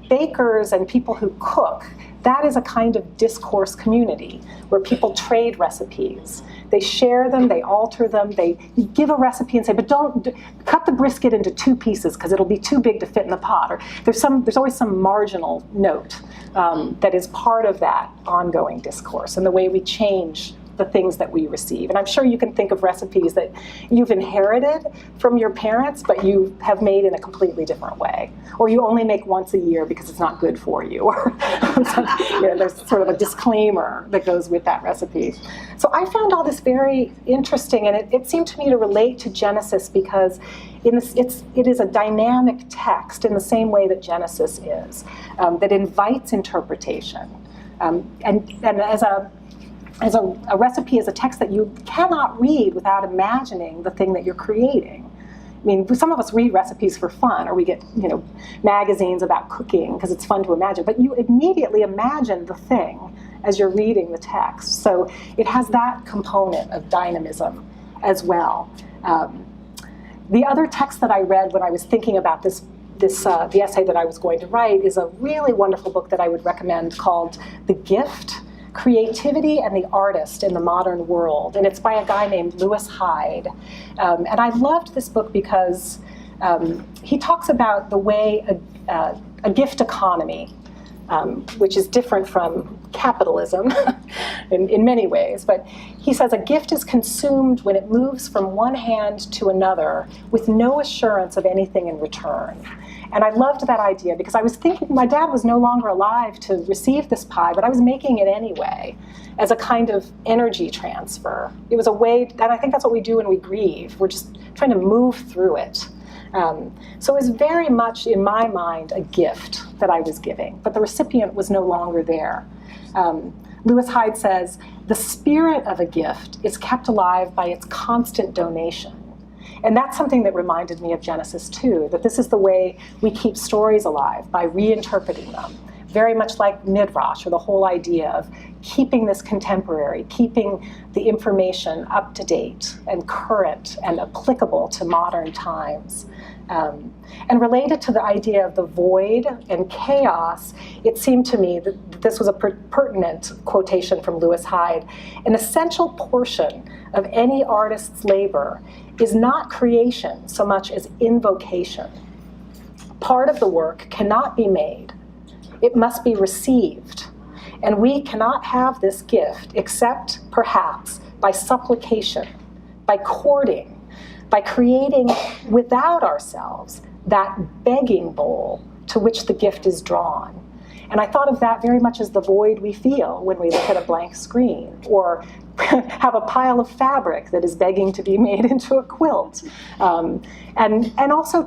bakers and people who cook, that is a kind of discourse community where people trade recipes. They share them, they alter them, you give a recipe and say, but don't cut the brisket into 2 pieces because it'll be too big to fit in the pot. Or there's always some marginal note that is part of that ongoing discourse and the way we change the things that we receive. And I'm sure you can think of recipes that you've inherited from your parents, but you have made in a completely different way. Or you only make once a year because it's not good for you. Or there's sort of a disclaimer that goes with that recipe. So I found all this very interesting, and it seemed to me to relate to Genesis because it is a dynamic text in the same way that Genesis is, that invites interpretation. And as a recipe is a text that you cannot read without imagining the thing that you're creating. I mean, some of us read recipes for fun, or we get, magazines about cooking because it's fun to imagine, but you immediately imagine the thing as you're reading the text. So it has that component of dynamism as well. The other text that I read when I was thinking about the essay that I was going to write is a really wonderful book that I would recommend called The Gift: Creativity and the Artist in the Modern World. And it's by a guy named Lewis Hyde. And I loved this book because he talks about the way a gift economy, which is different from capitalism in many ways, but he says a gift is consumed when it moves from one hand to another with no assurance of anything in return. And I loved that idea because I was thinking, my dad was no longer alive to receive this pie, but I was making it anyway as a kind of energy transfer. It was a way, and I think that's what we do when we grieve. We're just trying to move through it. So it was very much, in my mind, a gift that I was giving, but the recipient was no longer there. Lewis Hyde says, the spirit of a gift is kept alive by its constant donation. And that's something that reminded me of Genesis too, that this is the way we keep stories alive, by reinterpreting them. Very much like Midrash, or the whole idea of keeping this contemporary, keeping the information up to date and current and applicable to modern times. And related to the idea of the void and chaos, it seemed to me that this was a pertinent quotation from Lewis Hyde. An essential portion of any artist's labor is not creation so much as invocation. Part of the work cannot be made. It must be received. And we cannot have this gift except, perhaps, by supplication, by courting, by creating without ourselves that begging bowl to which the gift is drawn. And I thought of that very much as the void we feel when we look at a blank screen, or have a pile of fabric that is begging to be made into a quilt. And also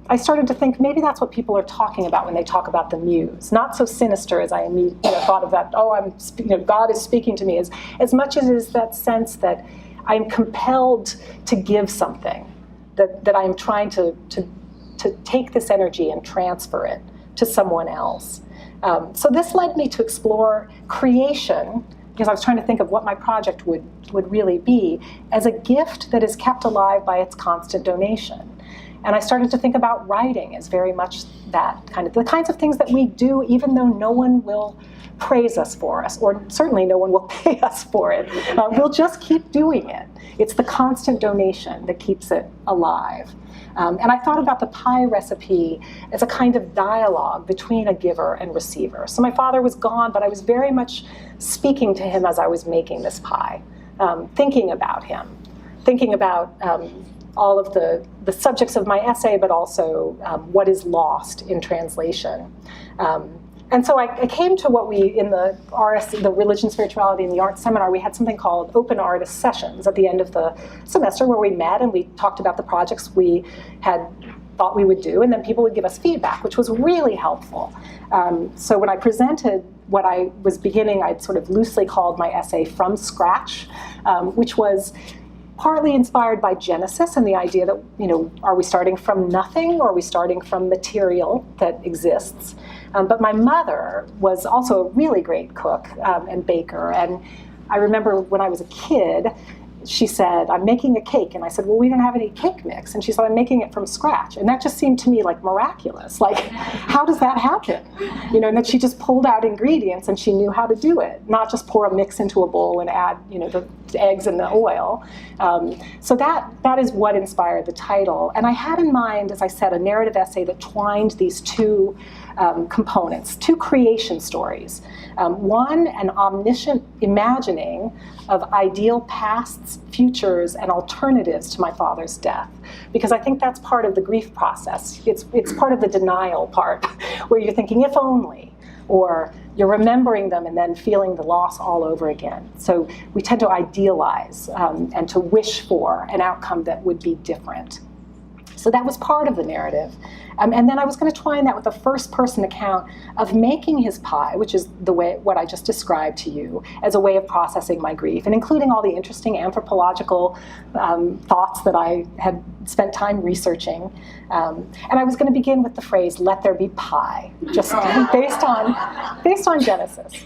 I started to think maybe that's what people are talking about when they talk about the muse. Not so sinister as I thought of that, God is speaking to me, as much as it is that sense that I'm compelled to give something, that I'm trying to take this energy and transfer it to someone else. So this led me to explore creation, because I was trying to think of what my project would really be, as a gift that is kept alive by its constant donation. And I started to think about writing as very much that the kinds of things that we do even though no one will praise us for us, or certainly no one will pay us for it. We'll just keep doing it. It's the constant donation that keeps it alive. And I thought about the pie recipe as a kind of dialogue between a giver and receiver. So my father was gone, but I was very much speaking to him as I was making this pie, thinking about him, thinking about all of the subjects of my essay, but also what is lost in translation. And so I came to what we, in the Religion, Spirituality, and the Arts seminar, we had something called Open Artist Sessions at the end of the semester, where we met and we talked about the projects we had thought we would do, and then people would give us feedback, which was really helpful. So when I presented what I was beginning, I'd sort of loosely called my essay From Scratch, which was partly inspired by Genesis and the idea that, are we starting from nothing, or are we starting from material that exists? But my mother was also a really great cook and baker. And I remember when I was a kid, she said, I'm making a cake. And I said, well, we didn't have any cake mix. And she said, I'm making it from scratch. And that just seemed to me like miraculous. Like, how does that happen? You know, and then she just pulled out ingredients and she knew how to do it, not just pour a mix into a bowl and add, you know, the eggs and the oil. So that is what inspired the title. And I had in mind, as I said, a narrative essay that twined these two components, two creation stories. One, an omniscient imagining of ideal pasts, futures, and alternatives to my father's death. Because I think that's part of the grief process. It's part of the denial part, where you're thinking, if only, or you're remembering them and then feeling the loss all over again. So we tend to idealize and to wish for an outcome that would be different. So that was part of the narrative. And then I was going to twine that with a first-person account of making his pie, which is what I just described to you, as a way of processing my grief, and including all the interesting anthropological thoughts that I had spent time researching. And I was going to begin with the phrase, let there be pie, just based on Genesis.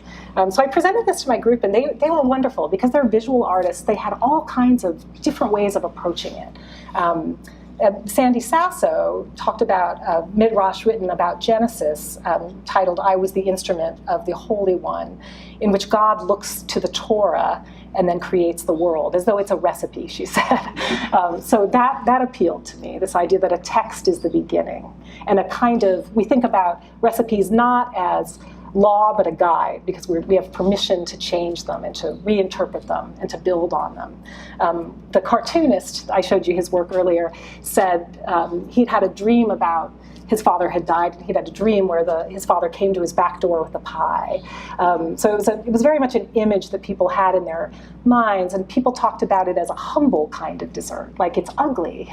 So I presented this to my group, and they were wonderful because they're visual artists. They had all kinds of different ways of approaching it. Sandy Sasso talked about a midrash written about Genesis titled, I Was the Instrument of the Holy One, in which God looks to the Torah and then creates the world, as though it's a recipe, she said. So that appealed to me, this idea that a text is the beginning, and a kind of, we think about recipes not as law, but a guide, because we have permission to change them and to reinterpret them and to build on them. The cartoonist, I showed you his work earlier, said he'd had a dream about his father had died. He'd had a dream where his father came to his back door with a pie. So it was very much an image that people had in their minds, and people talked about it as a humble kind of dessert. Like, it's ugly.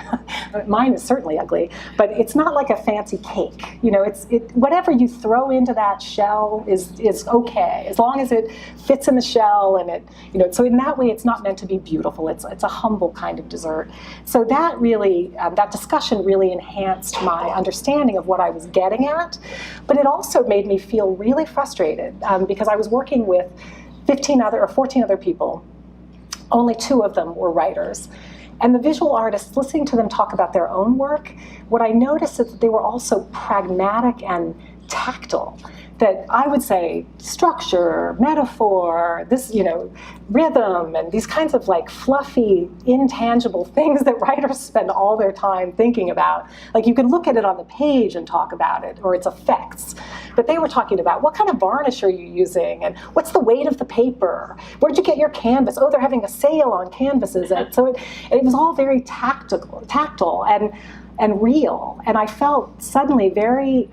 Mine is certainly ugly, but it's not like a fancy cake. You know, whatever you throw into that shell is okay, as long as it fits in the shell, and it, you know. So in that way, it's not meant to be beautiful. It's a humble kind of dessert. So that really, that discussion really enhanced my understanding of what I was getting at, but it also made me feel really frustrated because I was working with 14 other people. Only 2 of them were writers. And the visual artists, listening to them talk about their own work, what I noticed is that they were also pragmatic and tactile. That I would say structure, metaphor, this, you know, rhythm, and these kinds of like fluffy, intangible things that writers spend all their time thinking about. Like, you can look at it on the page and talk about it, or its effects. But they were talking about, what kind of varnish are you using? And what's the weight of the paper? Where'd you get your canvas? Oh, they're having a sale on canvases. And so it was all very tactile and real. And I felt suddenly very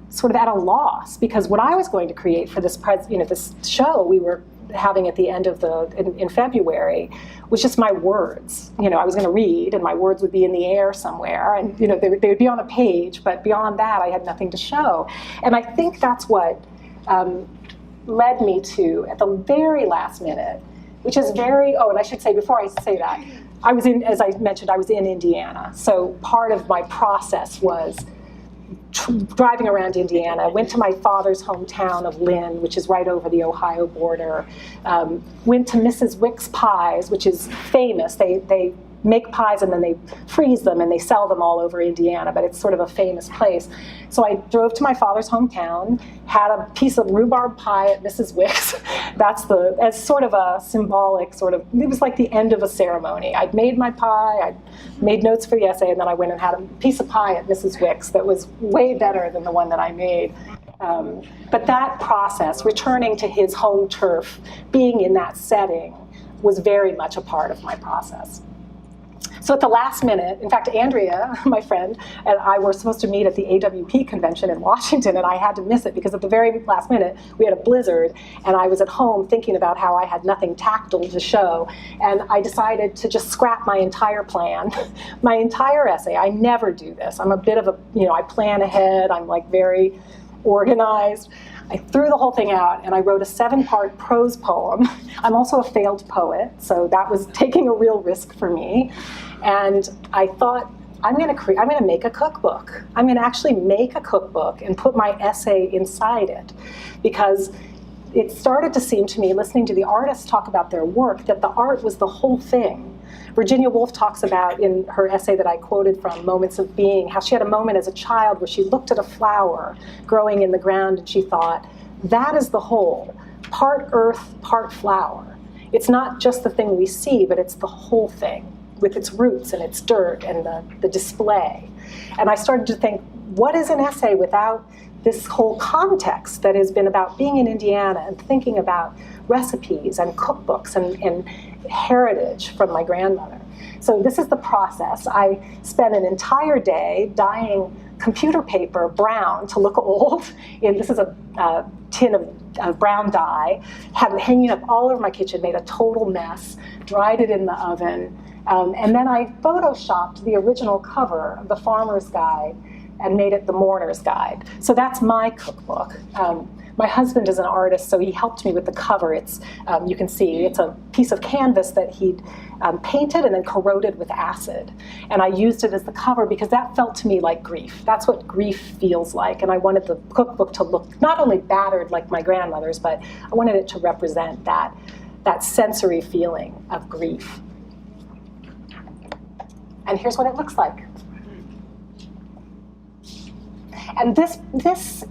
sort of at a loss, because what I was going to create for this this show we were having at the end of in February was just my words. You know, I was going to read, and my words would be in the air somewhere, and you know, they would be on a page, but beyond that I had nothing to show. And I think that's what led me to, at the very last minute, which is and I should say, before I say that, as I mentioned, I was in Indiana, so part of my process was driving around Indiana. Went to my father's hometown of Lynn, which is right over the Ohio border. Went to Mrs. Wick's Pies, which is famous. They make pies and then they freeze them and they sell them all over Indiana, but it's sort of a famous place. So I drove to my father's hometown, had a piece of rhubarb pie at Mrs. Wick's. As sort of a symbolic it was like the end of a ceremony. I'd made my pie, I'd made notes for the essay, and then I went and had a piece of pie at Mrs. Wick's that was way better than the one that I made. But that process, returning to his home turf, being in that setting, was very much a part of my process. So at the last minute, in fact, Andrea, my friend, and I were supposed to meet at the AWP convention in Washington, and I had to miss it because at the very last minute, we had a blizzard, and I was at home thinking about how I had nothing tactile to show, and I decided to just scrap my entire plan, my entire essay. I never do this. I'm a bit of I plan ahead. I'm like very organized. I threw the whole thing out, and I wrote a 7-part prose poem. I'm also a failed poet, so that was taking a real risk for me. And I thought, I'm going to make a cookbook. I'm going to actually make a cookbook and put my essay inside it, because it started to seem to me, listening to the artists talk about their work, that the art was the whole thing. Virginia Woolf talks about, in her essay that I quoted from, Moments of Being, how she had a moment as a child where she looked at a flower growing in the ground and she thought, that is the whole, part earth, part flower. It's not just the thing we see, but it's the whole thing, with its roots and its dirt and the display. And I started to think, what is an essay without this whole context that has been about being in Indiana and thinking about recipes and cookbooks and heritage from my grandmother? So this is the process. I spent an entire day dyeing computer paper brown to look old. This is a tin of brown dye. Had it hanging up all over my kitchen, made a total mess, dried it in the oven, and then I photoshopped the original cover of the Farmer's Guide and made it the Mourner's Guide. So that's my cookbook. My husband is an artist, so he helped me with the cover. It's, you can see, it's a piece of canvas that he'd painted and then corroded with acid. And I used it as the cover because that felt to me like grief. That's what grief feels like. And I wanted the cookbook to look not only battered like my grandmother's, but I wanted it to represent that sensory feeling of grief. And here's what it looks like. And this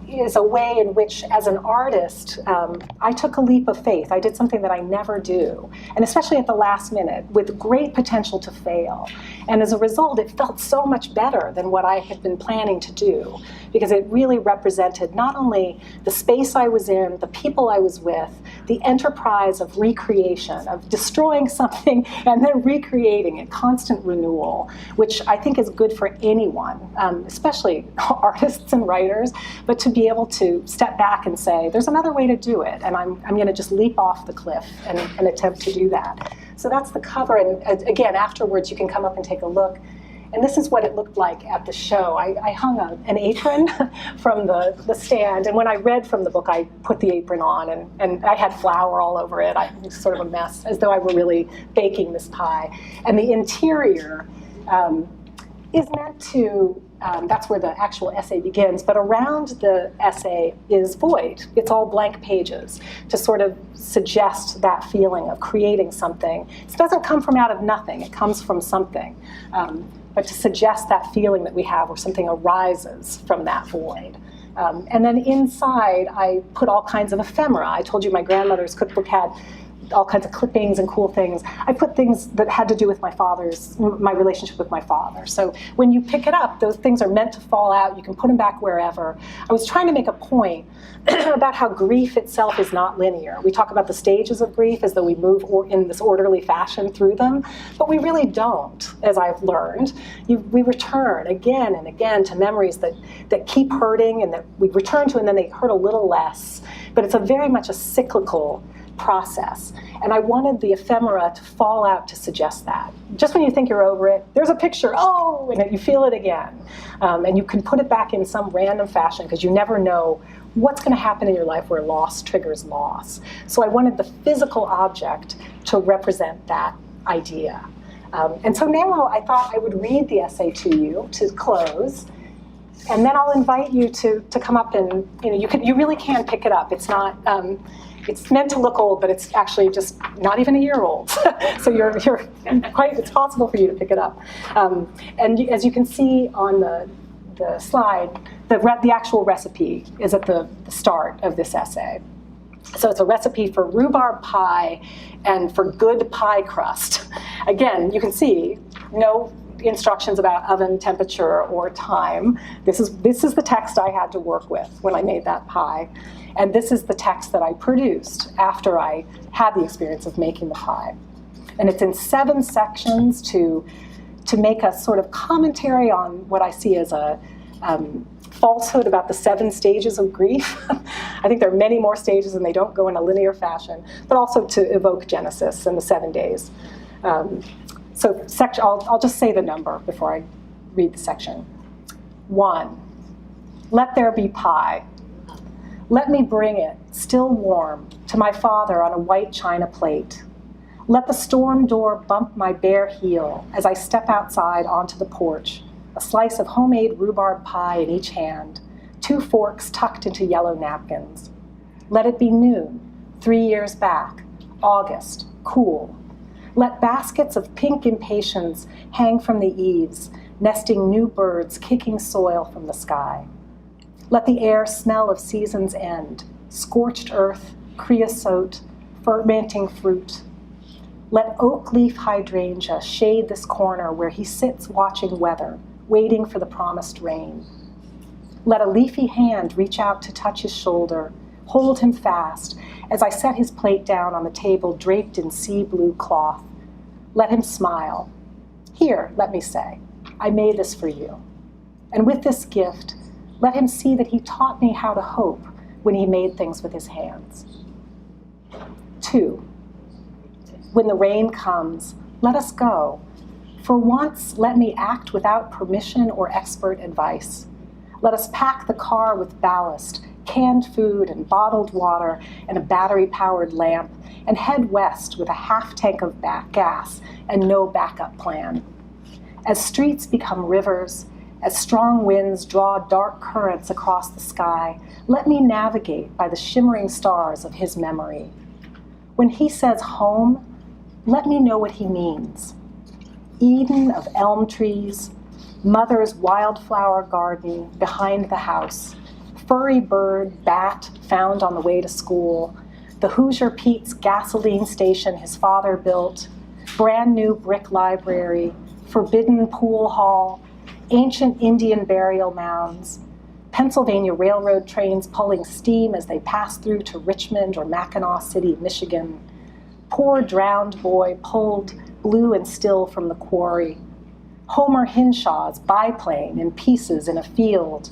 is a way in which, as an artist, I took a leap of faith. I did something that I never do, and especially at the last minute, with great potential to fail. And as a result, it felt so much better than what I had been planning to do, because it really represented not only the space I was in, the people I was with, the enterprise of recreation, of destroying something and then recreating it, constant renewal, which I think is good for anyone, especially artists and writers, but to be able to step back and say, there's another way to do it, and I'm going to just leap off the cliff and attempt to do that. So that's the cover, and again, afterwards you can come up and take a look. And this is what it looked like at the show. I hung an apron from the stand, and when I read from the book, I put the apron on, and I had flour all over it. It was sort of a mess, as though I were really baking this pie. And the interior is meant to, that's where the actual essay begins, but around the essay is void. It's all blank pages to sort of suggest that feeling of creating something. It doesn't come from out of nothing, it comes from something. But to suggest that feeling that we have where something arises from that void. And then inside, I put all kinds of ephemera. I told you my grandmother's cookbook had all kinds of clippings and cool things. I put things that had to do with my relationship with my father. So when you pick it up, those things are meant to fall out. You can put them back wherever. I was trying to make a point about how grief itself is not linear. We talk about the stages of grief as though we move in this orderly fashion through them, but we really don't, as I've learned. We return again and again to memories that keep hurting and that we return to, and then they hurt a little less. But it's very much a cyclical process. And I wanted the ephemera to fall out to suggest that. Just when you think you're over it, there's a picture, oh, and you feel it again. And you can put it back in some random fashion because you never know what's going to happen in your life where loss triggers loss. So I wanted the physical object to represent that idea. And so now I thought I would read the essay to you to close. And then I'll invite you to come up and, you really can pick it up. It's not, it's meant to look old, but it's actually just not even a year old. So it's possible for you to pick it up. And as you can see on the slide, the actual recipe is at the start of this essay. So it's a recipe for rhubarb pie and for good pie crust. Again, you can see no instructions about oven temperature or time. This is the text I had to work with when I made that pie. And this is the text that I produced after I had the experience of making the pie. And it's in 7 sections to make a sort of commentary on what I see as a falsehood about the 7 stages of grief. I think there are many more stages and they don't go in a linear fashion, but also to evoke Genesis and the 7 days. So I'll just say the number before I read the section. 1, let there be pie. Let me bring it, still warm, to my father on a white china plate. Let the storm door bump my bare heel as I step outside onto the porch, a slice of homemade rhubarb pie in each hand, 2 forks tucked into yellow napkins. Let it be noon, 3 years back, August, cool. Let baskets of pink impatiens hang from the eaves, nesting new birds kicking soil from the sky. Let the air smell of season's end, scorched earth, creosote, fermenting fruit. Let oak leaf hydrangea shade this corner where he sits watching weather, waiting for the promised rain. Let a leafy hand reach out to touch his shoulder, hold him fast as I set his plate down on the table draped in sea blue cloth. Let him smile. Here, let me say, I made this for you. And with this gift, let him see that he taught me how to hope when he made things with his hands. 2, when the rain comes, let us go. For once, let me act without permission or expert advice. Let us pack the car with ballast, canned food and bottled water and a battery-powered lamp, and head west with a half tank of gas and no backup plan. As streets become rivers, as strong winds draw dark currents across the sky, let me navigate by the shimmering stars of his memory. When he says home, let me know what he means. Eden of elm trees, mother's wildflower garden behind the house, furry bird, bat found on the way to school, the Hoosier Pete's gasoline station his father built, brand new brick library, forbidden pool hall, ancient Indian burial mounds, Pennsylvania railroad trains pulling steam as they pass through to Richmond or Mackinac City, Michigan, poor drowned boy pulled blue and still from the quarry, Homer Hinshaw's biplane in pieces in a field,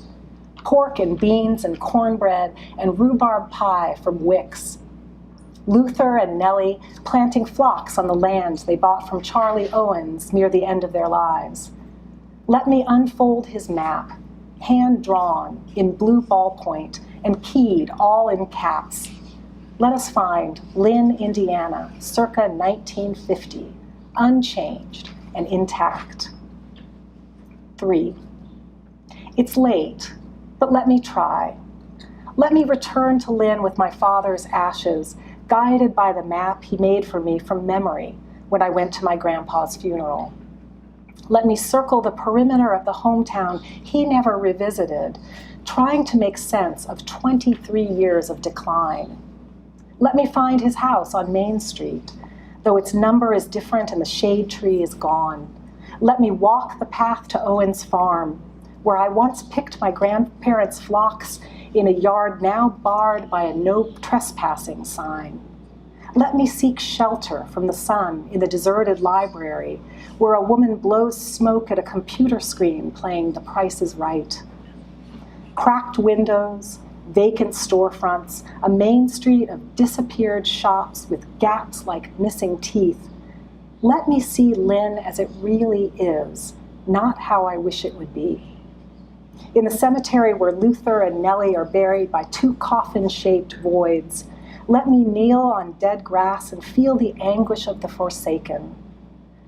pork and beans and cornbread and rhubarb pie from Wick's, Luther and Nellie planting phlox on the land they bought from Charlie Owens near the end of their lives. Let me unfold his map, hand-drawn in blue ballpoint and keyed all in caps. Let us find Lynn, Indiana, circa 1950, unchanged and intact. 3, it's late, but let me try. Let me return to Lynn with my father's ashes, guided by the map he made for me from memory when I went to my grandpa's funeral. Let me circle the perimeter of the hometown he never revisited, trying to make sense of 23 years of decline. Let me find his house on Main Street, though its number is different and the shade tree is gone. Let me walk the path to Owen's farm, where I once picked my grandparents' phlox in a yard now barred by a no trespassing sign. Let me seek shelter from the sun in the deserted library, where a woman blows smoke at a computer screen playing The Price is Right. Cracked windows, vacant storefronts, a main street of disappeared shops with gaps like missing teeth. Let me see Lynn as it really is, not how I wish it would be. In the cemetery where Luther and Nellie are buried by 2 coffin-shaped voids, let me kneel on dead grass and feel the anguish of the forsaken.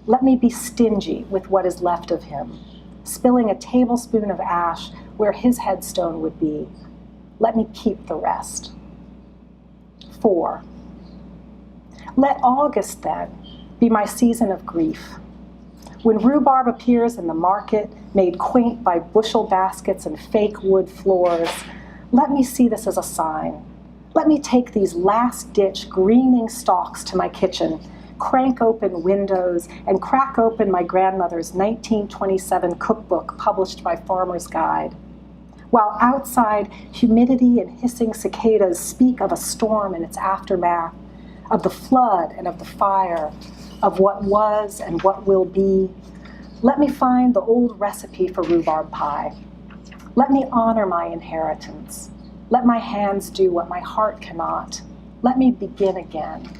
Let me be stingy with what is left of him, spilling a tablespoon of ash where his headstone would be. Let me keep the rest. 4, let August, then, be my season of grief. When rhubarb appears in the market, made quaint by bushel baskets and fake wood floors, let me see this as a sign. Let me take these last-ditch greening stalks to my kitchen, crank open windows, and crack open my grandmother's 1927 cookbook published by Farmer's Guide. While outside, humidity and hissing cicadas speak of a storm and its aftermath, of the flood and of the fire, of what was and what will be, let me find the old recipe for rhubarb pie. Let me honor my inheritance. Let my hands do what my heart cannot. Let me begin again.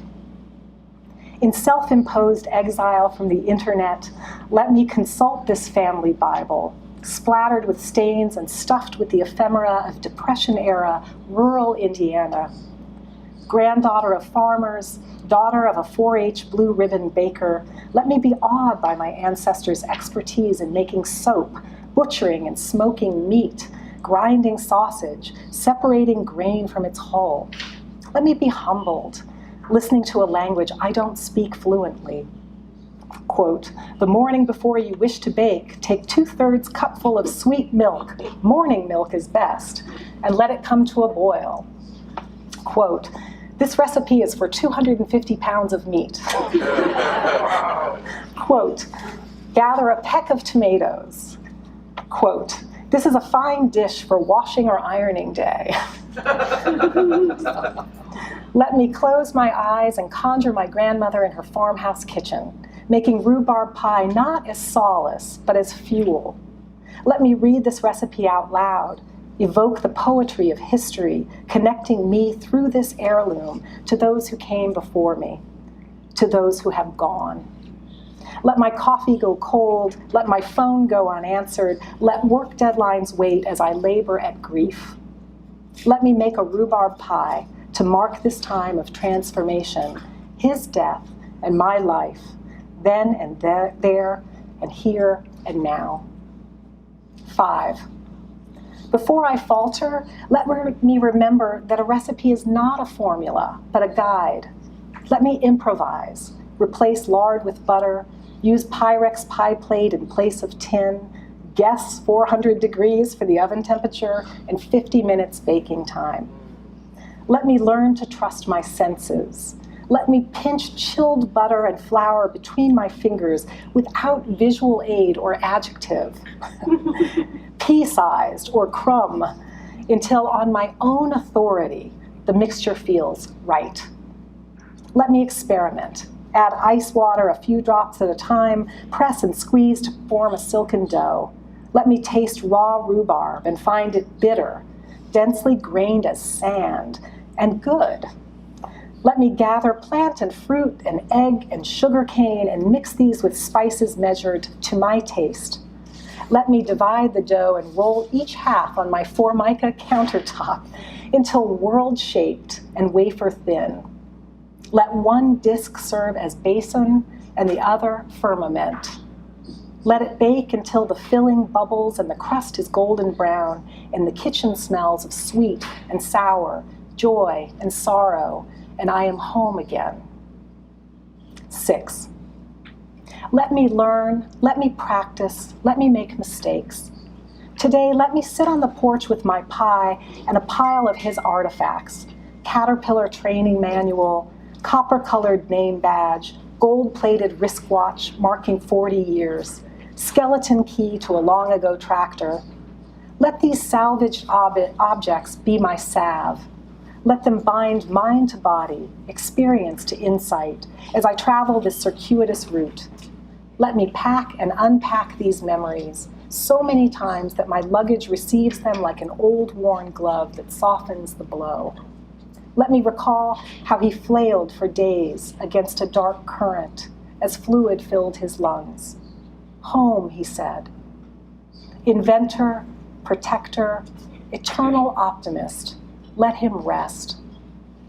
In self-imposed exile from the internet, let me consult this family Bible, splattered with stains and stuffed with the ephemera of Depression-era rural Indiana. Granddaughter of farmers, daughter of a 4-H blue ribbon baker, let me be awed by my ancestors' expertise in making soap, butchering and smoking meat, grinding sausage, separating grain from its hull. Let me be humbled, listening to a language I don't speak fluently. Quote, the morning before you wish to bake, take 2/3 cupful of sweet milk, morning milk is best, and let it come to a boil. Quote, this recipe is for 250 pounds of meat. Quote, gather a peck of tomatoes. Quote, this is a fine dish for washing or ironing day. Let me close my eyes and conjure my grandmother in her farmhouse kitchen, making rhubarb pie not as solace, but as fuel. Let me read this recipe out loud, evoke the poetry of history, connecting me through this heirloom to those who came before me, to those who have gone. Let my coffee go cold, let my phone go unanswered, let work deadlines wait as I labor at grief. Let me make a rhubarb pie to mark this time of transformation, his death and my life, then and there and here and now. 5. Before I falter, let me remember that a recipe is not a formula, but a guide. Let me improvise, replace lard with butter, use Pyrex pie plate in place of tin, guess 400 degrees for the oven temperature, and 50 minutes baking time. Let me learn to trust my senses. Let me pinch chilled butter and flour between my fingers without visual aid or adjective, pea-sized or crumb, until on my own authority, the mixture feels right. Let me experiment. Add ice water a few drops at a time, press and squeeze to form a silken dough. Let me taste raw rhubarb and find it bitter, densely grained as sand, and good. Let me gather plant and fruit and egg and sugar cane and mix these with spices measured to my taste. Let me divide the dough and roll each half on my Formica countertop until world-shaped and wafer-thin. Let one disc serve as basin and the other firmament. Let it bake until the filling bubbles and the crust is golden brown and the kitchen smells of sweet and sour, joy and sorrow, and I am home again. 6. Let me learn, let me practice, let me make mistakes. Today, let me sit on the porch with my pie and a pile of his artifacts, Caterpillar training manual, copper-colored name badge, gold-plated wristwatch marking 40 years, skeleton key to a long-ago tractor. Let these salvaged objects be my salve. Let them bind mind to body, experience to insight, as I travel this circuitous route. Let me pack and unpack these memories so many times that my luggage receives them like an old worn glove that softens the blow. Let me recall how he flailed for days against a dark current as fluid filled his lungs. Home, he said. Inventor, protector, eternal optimist, let him rest.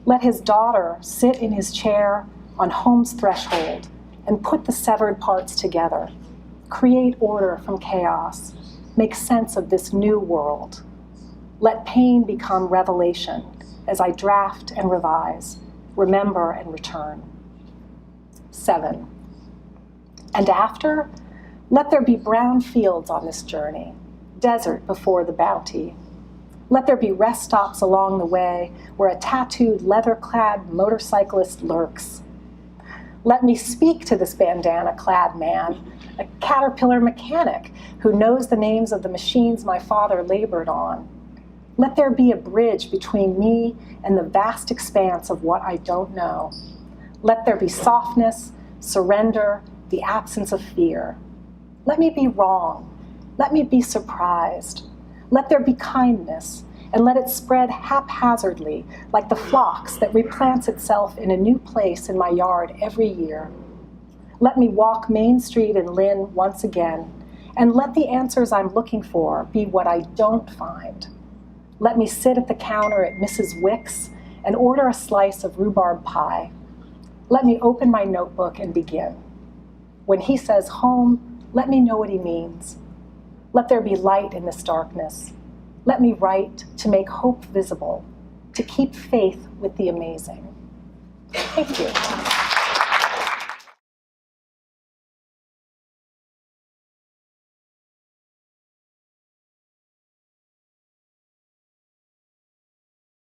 Let his daughter sit in his chair on home's threshold and put the severed parts together. Create order from chaos. Make sense of this new world. Let pain become revelation as I draft and revise, remember and return. 7. And after, let there be brown fields on this journey, desert before the bounty. Let there be rest stops along the way where a tattooed, leather-clad motorcyclist lurks. Let me speak to this bandana-clad man, a Caterpillar mechanic who knows the names of the machines my father labored on. Let there be a bridge between me and the vast expanse of what I don't know. Let there be softness, surrender, the absence of fear. Let me be wrong. Let me be surprised. Let there be kindness, and let it spread haphazardly like the phlox that replants itself in a new place in my yard every year. Let me walk Main Street in Lynn once again, and let the answers I'm looking for be what I don't find. Let me sit at the counter at Mrs. Wick's and order a slice of rhubarb pie. Let me open my notebook and begin. When he says home, let me know what he means. Let there be light in this darkness. Let me write to make hope visible. to keep faith with the amazing. Thank you.